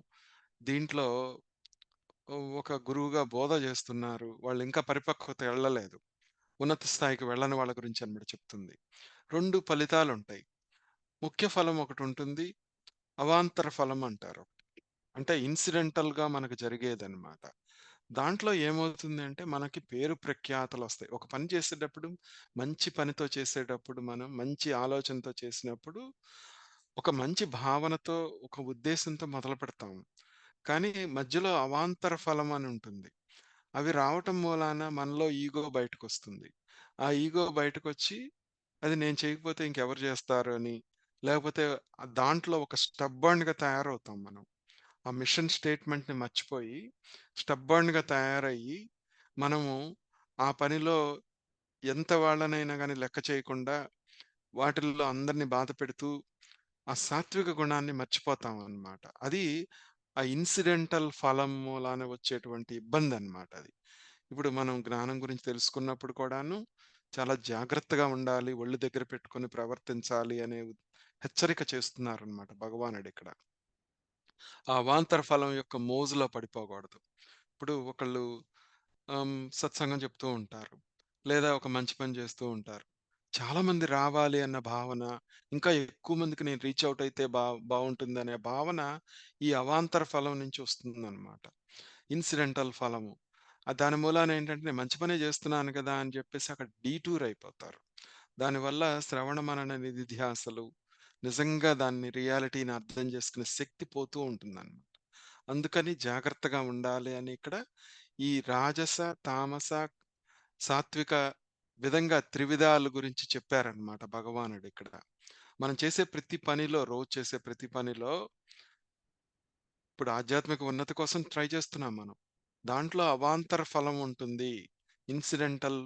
దీంట్లో ఒక గురువుగా బోధ చేస్తున్నారు. వాళ్ళింకా పరిపక్వత ఎళ్ళలేదు. ఉన్నత స్థాయికి వెళ్ళని వాళ్ళ గురించి అన్నమాట చెప్తుంది. 2 ఫలితాలుంటాయి. ముఖ్య ఫలం ఒకటుంటుంది. అవాంతర ఫలం అంటారు. అంటే ఇన్సిడెంటల్‌గా మనకు జరిగేదనమాట. దాంట్లో ఏమవుతుంది అంటే మనకి పేరు ప్రఖ్యాతలొస్తాయి. ఒక పని చేసేటప్పుడు మంచి పనితో చేసేటప్పుడు మనం మంచి ఆలోచనతో చేసినప్పుడు ఒక మంచి భావనతో, ఒక ఉద్దేశంతో మొదలుపెడతాం. కానీ మధ్యలో అవాంతర ఫలం అని ఉంటుంది. అవి రావటం మూలాన మనలో ఈగో బయటకొస్తుంది. ఆ ఈగో బయటకొచ్చి అది నేను చేయకపోతే ఇంకెవరు జేస్తారు అని, లేకపోతే దాంట్లో ఒక స్టబ్బర్న్‌గా తయారవుతాం మనం. ఆ మిషన్ స్టేట్మెంట్‌ని మర్చిపోయి, స్టబ్బర్న్‌గా తయారయ్యి, మనము ఆ పనిలో ఎంత వాళ్ళనైనా గాని లెక్క చేయకుండా, వాటిల్లో అందరిని బాధపెడుతూ, ఆ సాత్విక గుణాన్ని మర్చిపోతామనమాట. అది ఆ ఇన్సిడెంటల్ ఫలం మూలాన వచ్చేటువంటి ఇబ్బందనమాట అది. ఇప్పుడు మనం జ్ఞానం గురించి తెలుసుకున్నప్పుడు కూడాను, చాలా జాగ్రత్తగా ఉండాలి, ఒళ్ళు దగ్గర పెట్టుకొని ప్రవర్తించాలి అనే హెచ్చరిక చేస్తున్నారనమాట భగవానుడిక్కడ. ఆ అవాంతర ఫలం యొక్క మోజులో పడిపోకూడదు. ఇప్పుడు ఒకళ్ళు సత్సంగం చెప్తూ ఉంటారు. లేదా ఒక మంచి పని చేస్తూ ఉంటారు. చాలా మంది రావాలి అన్న భావన, ఇంకా ఎక్కువ మందికి నేను రీచ్ ఔట్ అయితే బావుంటుందనే భావన ఈ అవాంతర ఫలం నుంచి వస్తుందనమాట. ఇన్సిడెంటల్ ఫలము. దాని మూలాన ఏంటంటే నేను మంచి పనే చేస్తున్నాను కదా! అని చెప్పేసి అక్కడ డీటూర్ అయిపోతారు. దానివల్ల శ్రవణ మనన నిధిధ్యాసలు నిజంగా దాన్ని రియాలిటీని అర్థం చేసుకునే శక్తి పోతూ ఉంటుందన్నమాట. అందుకని జాగ్రత్తగా ఉండాలి అని ఇక్కడ ఈ రాజస, తామస, సాత్విక విధంగా త్రివిధాల గురించి చెప్పారన్నమాట భగవానుడిక్కడ. మనం చేసే ప్రతి పనిలో, రోజు చేసే ప్రతి పనిలో ఇప్పుడు ఆధ్యాత్మిక ఉన్నతి కోసం ట్రై చేస్తున్నాం మనం. దాంట్లో అవాంతర ఫలం ఉంటుంది. ఇన్సిడెంటల్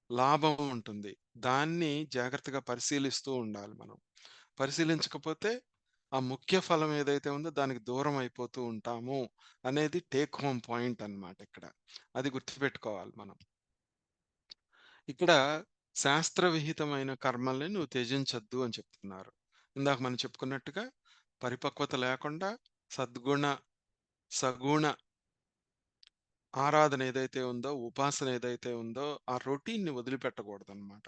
లాభం ఉంటుంది. దాన్ని జాగ్రత్తగా పరిశీలిస్తూ ఉండాలి మనం. పరిశీలించకపోతే ఆ ముఖ్య ఫలం ఏదైతే ఉందో దానికి దూరం అయిపోతూ ఉంటాము అనేది టేక్ హోమ్ పాయింట్ అన్నమాట ఇక్కడ. అది గుర్తుపెట్టుకోవాలి మనం. ఇక్కడ శాస్త్ర విహితమైన కర్మల్ని నువ్వు త్యజించొద్దు అని చెప్తున్నారు. ఇందాక మనం చెప్పుకున్నట్టుగా పరిపక్వత లేకుండా సద్గుణ, సగుణ ఆరాధన ఏదైతే ఉందో, ఉపాసన ఏదైతే ఉందో, ఆ రొటీన్‌ని వదిలిపెట్టకూడదనమాట.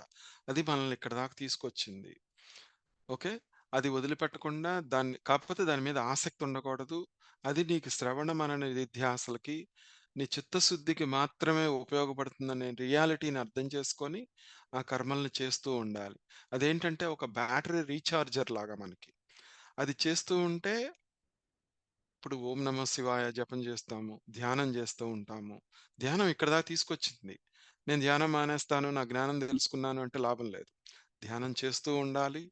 అది మనల్ని ఇక్కడి దాకా తీసుకొచ్చింది. ఓకే. అది వదిలిపెట్టకుండా కాకపోతే దాని మీద ఆసక్తి ఉండకూడదు. అది నీకు శ్రవణ మనన నిధిధ్యాసలకి, నీ చిత్తశుద్ధికి మాత్రమే ఉపయోగపడుతుందనే రియాలిటీని అర్థం చేసుకొని, ఆ కర్మల్ని చేస్తూ ఉండాలి. అదేంటంటే ఒక బ్యాటరీ రీచార్జర్ లాగా మనకి. అది చేస్తూ ఉంటే ఇప్పుడు ఓం నమః శివాయ జపం చేస్తాము. ధ్యానం చేస్తూ ఉంటాము. ధ్యానం ఇక్కడి దాకా తీసుకొచ్చింది. నేను ధ్యానం మానేస్తాను. నా జ్ఞానం తెలుసుకున్నాను అంటే లాభం లేదు. ధ్యానం చేస్తూ ఉండాలి.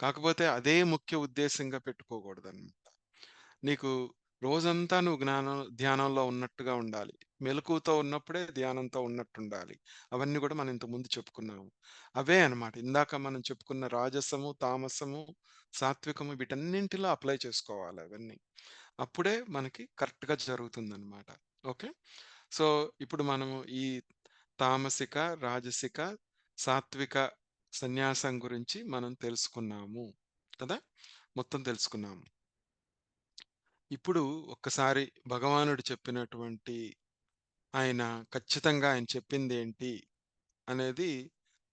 కాకపోతే అదే ముఖ్య ఉద్దేశ్యంగా పెట్టుకోకూడదనమాట. నీకు రోజంతా నువ్వు ధ్యానంలో ఉన్నట్టుగా ఉండాలి. మెలకువతో ఉన్నప్పుడే ధ్యానంతో ఉన్నట్టుండాలి. అవన్నీ గూడా మనం ఇంతకుముందు చెప్పుకున్నాము. అవే అన్నమాట. ఇందాక మనం చెప్పుకున్న రాజసము, తామసము, సాత్వికము వీటన్నింటిలో అప్లై చేసుకోవాలి అవన్నీ. అప్పుడే మనకి కరెక్ట్‌గా జరుగుతుందనమాట. ఓకే. సో, ఇప్పుడు మనము ఈ తామసిక, రాజసిక, సాత్విక సన్యాసం గురించి మనం తెలుసుకున్నాము. కదా! మొత్తం తెలుసుకున్నాము. ఇప్పుడు ఒక్కసారి భగవానుడు చెప్పినటువంటి ఖచ్చితంగా ఆయన చెప్పిందేంటి అనేది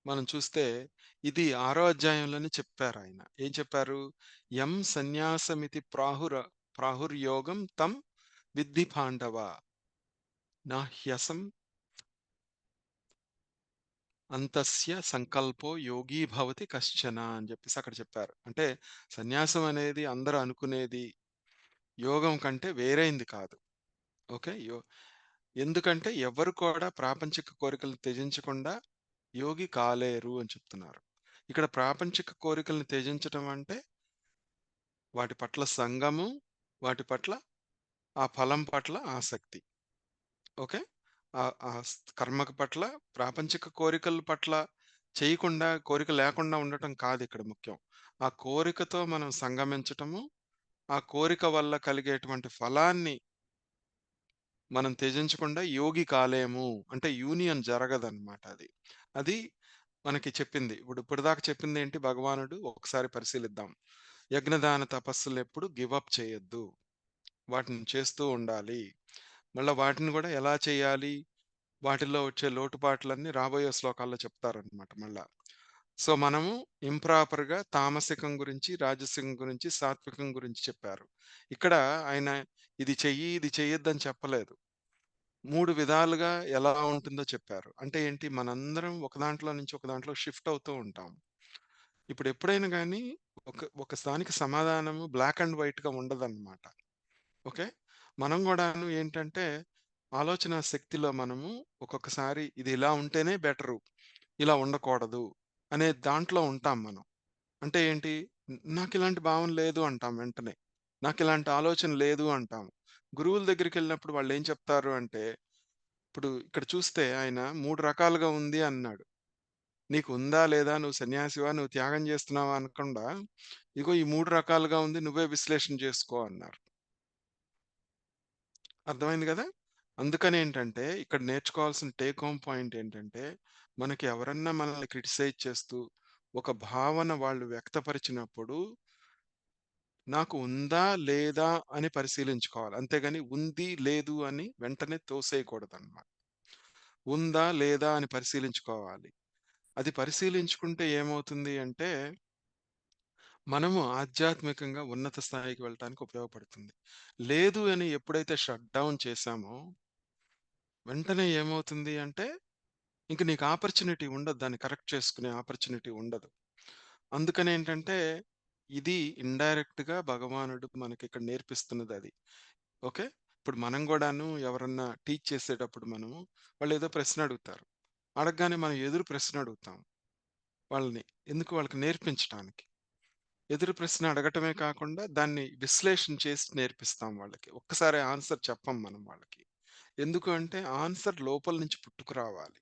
మనం చూస్తే, ఇది ఆరో అధ్యాయంలోనే చెప్పారాయన. ఏం చెప్పారు? "యం సన్యాసమితి ప్రాహుర్యోగం తం విద్ధి పాండవ. నాహ్యసం అంతస్య సంకల్పో యోగీ భవతి కశ్చన" అని చెప్పేసి అక్కడ చెప్పారు. అంటే సన్యాసం అనేది అందరూ అనుకునేది యోగం కంటే వేరైంది కాదు. ఓకే. ఎందుకంటే ఎవ్వరు కూడా ప్రాపంచిక కోరికలను త్యజించకుండా యోగి కాలేరు అని చెప్తున్నారు. ఇక్కడ ప్రాపంచిక కోరికలను త్యజించటం అంటే వాటి పట్ల సంగము, వాటి పట్ల ఆ ఫలం పట్ల ఆసక్తి. ఓకే. కర్మకు పట్ల, ప్రాపంచిక కోరికల పట్ల చేయకుండా, కోరిక లేకుండా ఉండటం కాదిక్కడ ముఖ్యం. ఆ కోరికతో మనం సంగమించటము, ఆ కోరిక వల్ల కలిగేటువంటి ఫలాన్ని మనం త్యజించకుండా యోగి కాలేము. అంటే యూనియన్ జరగదనమాట అది. అది మనకి చెప్పింది. ఇప్పటిదాకా చెప్పిందేంటి భగవానుడు ఒకసారి పరిశీలిద్దాం. యజ్ఞదాన తపస్సులెప్పుడు గివ్ అప్ చేయొద్దు. వాటిని చేస్తూ ఉండాలి. మళ్ళా వాటిని గూడా ఎలా చేయాలి? వాటిల్లో వచ్చే లోటుపాట్లన్నీ రాబోయే శ్లోకాల్లో చెప్తారనమాట మళ్ళా. సో, మనము ఇంప్రాపర్‌గా తామసికం గురించి, రాజసికం గురించి, సాత్వికం గురించి చెప్పారు. ఇక్కడ ఆయన ఇది చెయ్యి, ఇది చెయ్యొద్దని చెప్పలేదు. 3 విధాలుగా ఎలా ఉంటుందో చెప్పారు. అంటే ఏంటి? మనందరం ఒక దాంట్లో నుంచి ఒక దాంట్లో షిఫ్ట్ అవుతూ ఉంటాం. ఇప్పుడెప్పుడైనా గానీ ఒక దానికి సమాధానము బ్లాక్ అండ్ వైట్‌గా ఉండదనమాట. ఓకే. మనం గూడాను ఏంటంటే, ఆలోచన శక్తిలో మనము ఒక్కొక్కసారి ఇది ఇలా ఉంటేనే బెటరు, ఇలా ఉండకూడదు అనే దాంట్లో ఉంటాం మనం. అంటే ఏంటి, నాకిలాంటి భావన లేదు అంటాం వెంటనే. నాకిలాంటి ఆలోచన లేదు అంటాం. గురువుల దగ్గరికెళ్ళినప్పుడు వాళ్ళేం చెప్తారు అంటే, ఇప్పుడు ఇక్కడ చూస్తే ఆయన 3 రకాలుగా ఉంది అన్నాడు. నీకు ఉందా లేదా? నువ్వు సన్యాసివా? నువ్వు త్యాగం చేస్తున్నావా? అనకుండా, ఇగో ఈ 3 రకాలుగా ఉంది. నువ్వే విశ్లేషణ చేసుకో అన్నారు. అర్థమైంది గదా! అందుకనేంటంటే, ఇక్కడ నేర్చుకోవాల్సిన టేక్ హోమ్ పాయింట్ ఏంటంటే, మనకి ఎవరన్నా మనల్ని క్రిటిసైజ్ చేస్తూ, ఒక భావన వాళ్ళు వ్యక్తపరిచినప్పుడు, నాకు ఉందా? లేదా? అని పరిశీలించుకోవాలి. అంతేగాని ఉంది, లేదు అని వెంటనే తోసేయకూడదనమాట. ఉందా? లేదా? అని పరిశీలించుకోవాలి. అది పరిశీలించుకుంటే ఏమవుతుంది అంటే, మనము ఆధ్యాత్మికంగా ఉన్నత స్థాయికి వెళ్ళటానికి ఉపయోగపడుతుంది. లేదు అని ఎప్పుడైతే షట్ డౌన్ చేశామో, వెంటనే ఏమవుతుంది అంటే ఇంక నీకు ఆపర్చునిటీ ఉండదు. దాన్ని కరెక్ట్ చేసుకునే ఆపర్చునిటీ ఉండదు. అందుకనేంటంటే, ఇది ఇండైరెక్ట్‌గా భగవానుడు మనకిక్కడ నేర్పిస్తున్నదది. ఓకే. ఇప్పుడు మనం గూడాను ఎవరన్నా టీచ్ చేసేటప్పుడు మనము వాళ్ళేదో ప్రశ్న అడుగుతారు. అడగగానే మనం ఎదురు ప్రశ్న అడుగుతాం వాళ్ళని. ఎందుకు? వాళ్ళకి నేర్పించటానికి. ఎదురు ప్రశ్న అడగటమే కాకుండా దాన్ని విశ్లేషణ చేసి నేర్పిస్తాం వాళ్ళకి. ఒక్కసారే ఆన్సర్ చెప్పం మనం వాళ్ళకి. ఎందుకు అంటే ఆన్సర్ లోపల నుంచి పుట్టుకురావాలి.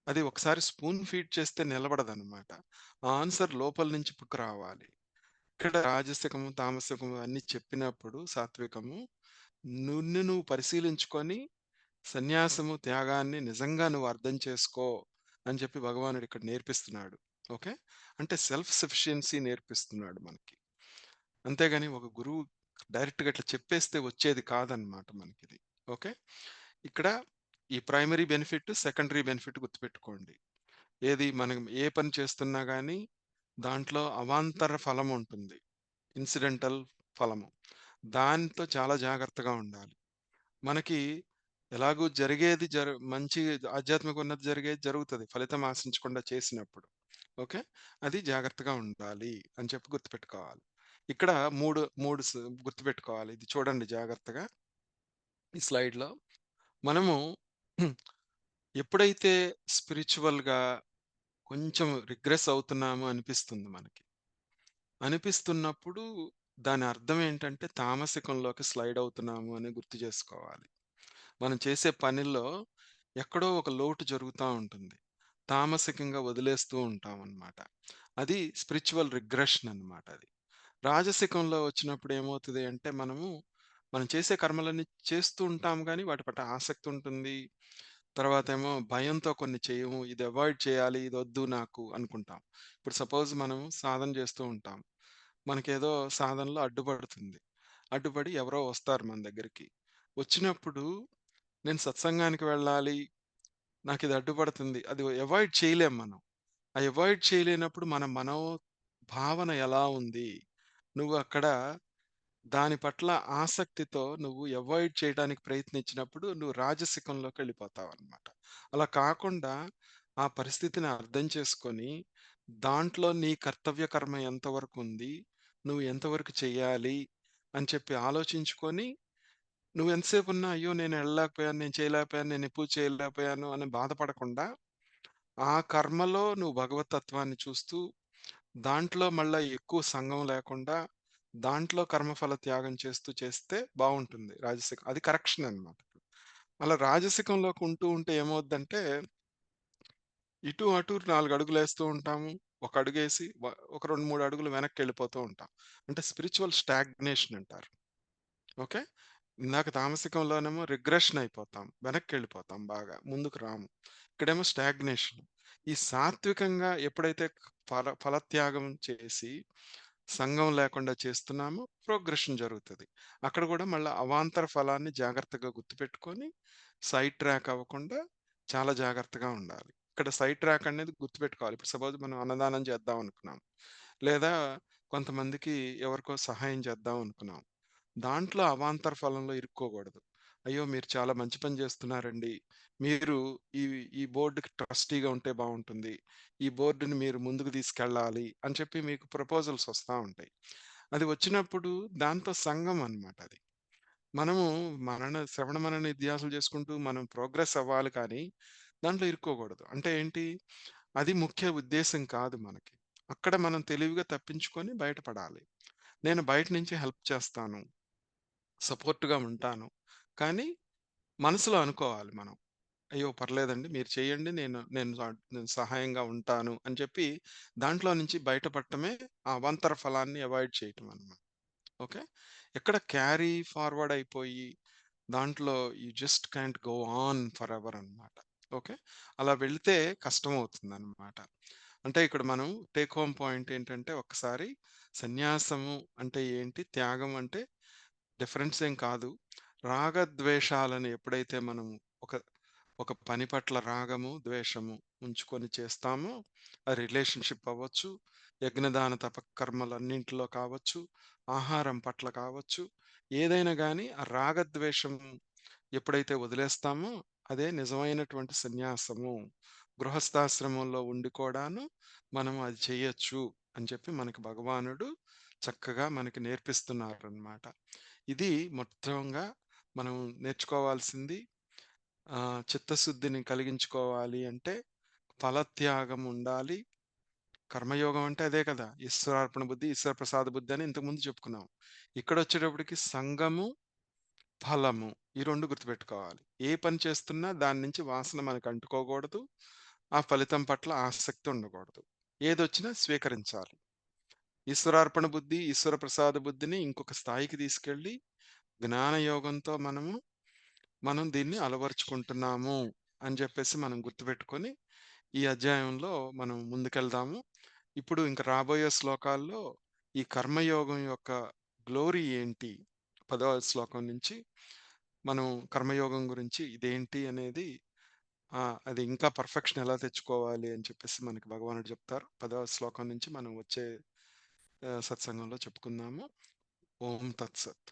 అది ఒకసారి స్పూన్ ఫీడ్ చేస్తే నిలబడదనమాట. ఆ ఆన్సర్ లోపల నుంచి పుట్టుకురావాలి. ఇక్కడ రాజసికము, తామసికము అన్నీ చెప్పినప్పుడు సాత్వికము, నిన్ను నువ్వు పరిశీలించుకొని సన్యాసము, త్యాగాన్ని నిజంగా నువ్వు అర్థం చేసుకో అని చెప్పి భగవానుడు ఇక్కడ నేర్పిస్తున్నాడు. ఓకే. అంటే సెల్ఫ్ సఫిషియన్సీ నేర్పిస్తున్నాడు మనకి. అంతేగాని ఒక గురువు డైరెక్ట్‌గా ఇట్లా చెప్పేస్తే వచ్చేది కాదనమాట మనకిది. ఓకే. ఇక్కడ ఈ ప్రైమరీ బెనిఫిట్, సెకండరీ బెనిఫిట్ గుర్తుపెట్టుకోండి. ఏది మనం ఏ పని చేస్తున్నా గానీ, దాంట్లో అవాంతర ఫలముంటుంది. ఇన్సిడెంటల్ ఫలము. దాంతో చాలా జాగ్రత్తగా ఉండాలి. మనకి ఎలాగూ జరిగేది మంచి ఆధ్యాత్మిక ఉన్నతి జరిగేది జరుగుతది. ఫలితం ఆశించకుండా చేసినప్పుడు. ఓకే. అది జాగ్రత్తగా ఉండాలి అని చెప్పి గుర్తుపెట్టుకోవాలి. ఇక్కడ 3 గుర్తుపెట్టుకోవాలి. ఇది చూడండి జాగ్రత్తగా ఈ స్లైడ్‌లో. మనము ఎప్పుడైతే స్పిరిచ్యువల్‌గా కొంచెం రిగ్రెస్ అవుతున్నాము అనిపిస్తుంది మనకి. అనిపిస్తున్నప్పుడు దాని అర్థం ఏంటంటే తామసికంలోకి స్లైడ్ అవుతున్నాము అని గుర్తు చేసుకోవాలి. మనం చేసే పనిలో ఎక్కడో ఒక లోటు జరుగుతా ఉంటుంది. తామసికంగా వదిలేస్తూ ఉంటామనమాట. అది స్పిరిచ్యువల్ రిగ్రెషన్ అనమాట అది. రాజసికంలో వచ్చినప్పుడు ఏమవుతది అంటే మనం చేసే కర్మలన్నీ చేస్తూ ఉంటాం గానీ వాటి పట్ల ఆసక్తి ఉంటుంది. తర్వాతేమో భయంతో కొన్ని చేయము. ఇది అవాయిడ్ చేయాలి. ఇదొద్దు నాకు అనుకుంటాం. ఇప్పుడు సపోజ్ మనం సాధన చేస్తూ ఉంటాం. మనకేదో సాధనలో అడ్డుపడుతుంది. అడ్డుపడి ఎవరో వస్తారు మన దగ్గరికి. వచ్చినప్పుడు నేను సత్సంగానికి వెళ్ళాలి. నాకిది అడ్డుపడుతుంది. అది అవాయిడ్ చేయలేం మనం. ఆ అవాయిడ్ చేయలేనప్పుడు మన భావన ఎలా ఉంది? నువ్వు అక్కడ దాని పట్ల ఆసక్తితో నువ్వు అవాయిడ్ చేయడానికి ప్రయత్నించినప్పుడు నువ్వు రాజసికంలోకెళ్ళిపోతావన్నమాట. అలా కాకుండా ఆ పరిస్థితిని అర్థం చేసుకొని, దాంట్లో నీ కర్తవ్య కర్మ ఎంతవరకు ఉంది? నువ్వు ఎంతవరకు చెయ్యాలి? అని చెప్పి ఆలోచించుకొని, నువ్వు ఎంతసేపున్నా అయ్యో! నేను ఎళ్ళలేకపోయాను, నేను చేయలేకపోయాను, నేను ఈ పూజ చేయలేకపోయాను అని బాధపడకుండా, ఆ కర్మలో నువ్వు భగవత్ తత్వాన్ని చూస్తూ దాంట్లో మళ్ళా ఎక్కువ సంఘం లేకుండా, దాంట్లో కర్మఫల త్యాగం చేస్తూ చేస్తే బావుంటుంది రాజసికం. అది కరెక్షన్ అన్నమాట. అలా రాజసికంలోకి ఉంటూ ఉంటే ఏమవుద్దంటే, ఇటు అటు 4 అడుగులేస్తూ ఉంటాము. ఒక అడుగేసి ఒక 2, 3 అడుగులు వెనక్కెళ్ళిపోతూ ఉంటాం. అంటే స్పిరిచ్యువల్ స్టాగ్నేషన్ అంటారు. ఓకే. ఇందాక తామసికంలోనేమో రిగ్రెషన్ అయిపోతాం. వెనక్కెళ్ళిపోతాం బాగా. ముందుకు రాము. ఇక్కడేమో స్టాగ్నేషన్. ఈ సాత్వికంగా ఎప్పుడైతే ఫలత్యాగం చేసి, సంగం లేకుండా చేస్తున్నామో ప్రోగ్రెషన్ జరుగుతది. అక్కడ గూడా మళ్ళా అవాంతర ఫలాన్ని జాగ్రత్తగా గుర్తుపెట్టుకొని, సైడ్ ట్రాక్ అవ్వకుండా చాలా జాగ్రత్తగా ఉండాలి. ఇక్కడ సైడ్ ట్రాక్ అనేది గుర్తుపెట్టుకోవాలి. ఇప్పుడు సపోజ్ మనం అన్నదానం చేద్దాం అనుకున్నాం. లేదా కొంతమందికి ఎవరికో సహాయం చేద్దాం అనుకున్నాం. దాంట్లో అవాంతర ఫలంలో ఇరుక్కోకూడదు. అయ్యో! మీరు చాలా మంచి పని చేస్తున్నారండి. మీరు ఈ ఈ బోర్డ్‌కి ట్రస్టీగా ఉంటే బావుంటుంది. ఈ బోర్డ్‌ని మీరు ముందుకు తీసుకెళ్ళాలి అని చెప్పి మీకు ప్రపోజల్స్ వస్తా ఉంటాయి. అది వచ్చినప్పుడు దాంతో సంఘం అన్నమాట అది. మనము శ్రవణ మనన నిధ్యాసలు చేసుకుంటూ మనం ప్రోగ్రెస్ అవ్వాలి కానీ, దాంట్లో ఇరుక్కోకూడదు. అంటే ఏంటి? అది ముఖ్య ఉద్దేశ్యం కాదు మనకి. అక్కడ మనం తెలివిగా తప్పించుకొని బయటపడాలి. నేను బయట నుంచి హెల్ప్ చేస్తాను. సపోర్ట్‌గా ఉంటాను. కానీ మనసులో అనుకోవాలి మనం. అయ్యో! పర్లేదండి మీరు చేయండి. నేను సహాయంగా ఉంటాను అని చెప్పి దాంట్లో నుంచి బయటపడటమే ఆ అవాంతర ఫలాన్ని అవాయిడ్ చేయటం అన్నమాట. ఓకే. ఎక్కడ క్యారీ ఫార్వర్డ్ అయిపోయి దాంట్లో you just can't go on forever అన్నమాట. ఓకే. అలా వెళ్తే కష్టమవుతుందన్నమాట. అంటే ఇక్కడ మనం టేక్ హోమ్ పాయింట్ ఏంటంటే ఒక్కసారి సన్యాసము అంటే ఏంటి? త్యాగం అంటే డిఫరెన్స్ ఏం కాదు. రాగద్వేషాలను ఎప్పుడైతే మనం ఒక ఒక పని పట్ల రాగము, ద్వేషము ఉంచుకొని చేస్తామో, అది రిలేషన్‌షిప్ అవ్వచ్చు, యజ్ఞదాన తపకర్మలన్నింటిలో కావచ్చు, ఆహారం పట్ల కావచ్చు, ఏదైనా గాని ఆ రాగద్వేషం ఎప్పుడైతే వదిలేస్తామో, అదే నిజమైనటువంటి సన్యాసము. గృహస్థాశ్రమంలో ఉండి కూడాను మనం అది చేయొచ్చు అని చెప్పి మనకి భగవానుడు చక్కగా మనకి నేర్పిస్తున్నారనమాట. ఇది మొత్తంగా మనం నేర్చుకోవాల్సింది. చిత్తశుద్ధిని కలిగించుకోవాలి అంటే ఫలత్యాగం ఉండాలి. కర్మయోగం అంటే అదే కదా! ఈశ్వరార్పణ బుద్ధి, ఈశ్వర ప్రసాద బుద్ధి అని ఇంతకుముందు చెప్పుకున్నాం. ఇక్కడొచ్చేటప్పటికి సంగము, ఫలము ఈ 2 గుర్తుపెట్టుకోవాలి. ఏ పని చేస్తున్నా దాని నుంచి వాసన మనకు అంటుకోకూడదు. ఆ ఫలితం పట్ల ఆసక్తి ఉండకూడదు. ఏదొచ్చినా స్వీకరించాలి. ఈశ్వరార్పణ బుద్ధి, ఈశ్వర ప్రసాద బుద్ధిని ఇంకొక స్థాయికి తీసుకెళ్ళి జ్ఞానయోగంతో మనం దీన్ని అలవరుచుకుంటున్నాము అని చెప్పేసి మనం గుర్తుపెట్టుకొని, ఈ అధ్యాయంలో మనం ముందుకెళ్దాము. ఇప్పుడు ఇంక రాబోయే శ్లోకాల్లో ఈ కర్మయోగం యొక్క గ్లోరీ ఏంటి? 10వ శ్లోకం నుంచి మనం కర్మయోగం గురించి ఇదేంటి అనేది అది ఇంకా పర్ఫెక్షన్ ఎలా తెచ్చుకోవాలి అని చెప్పేసి మనకి భగవానుడు చెప్తారు. 10వ శ్లోకం నుంచి మనం వచ్చే సత్సంగంలో చెప్పుకుందాము. ఓం తత్సత్.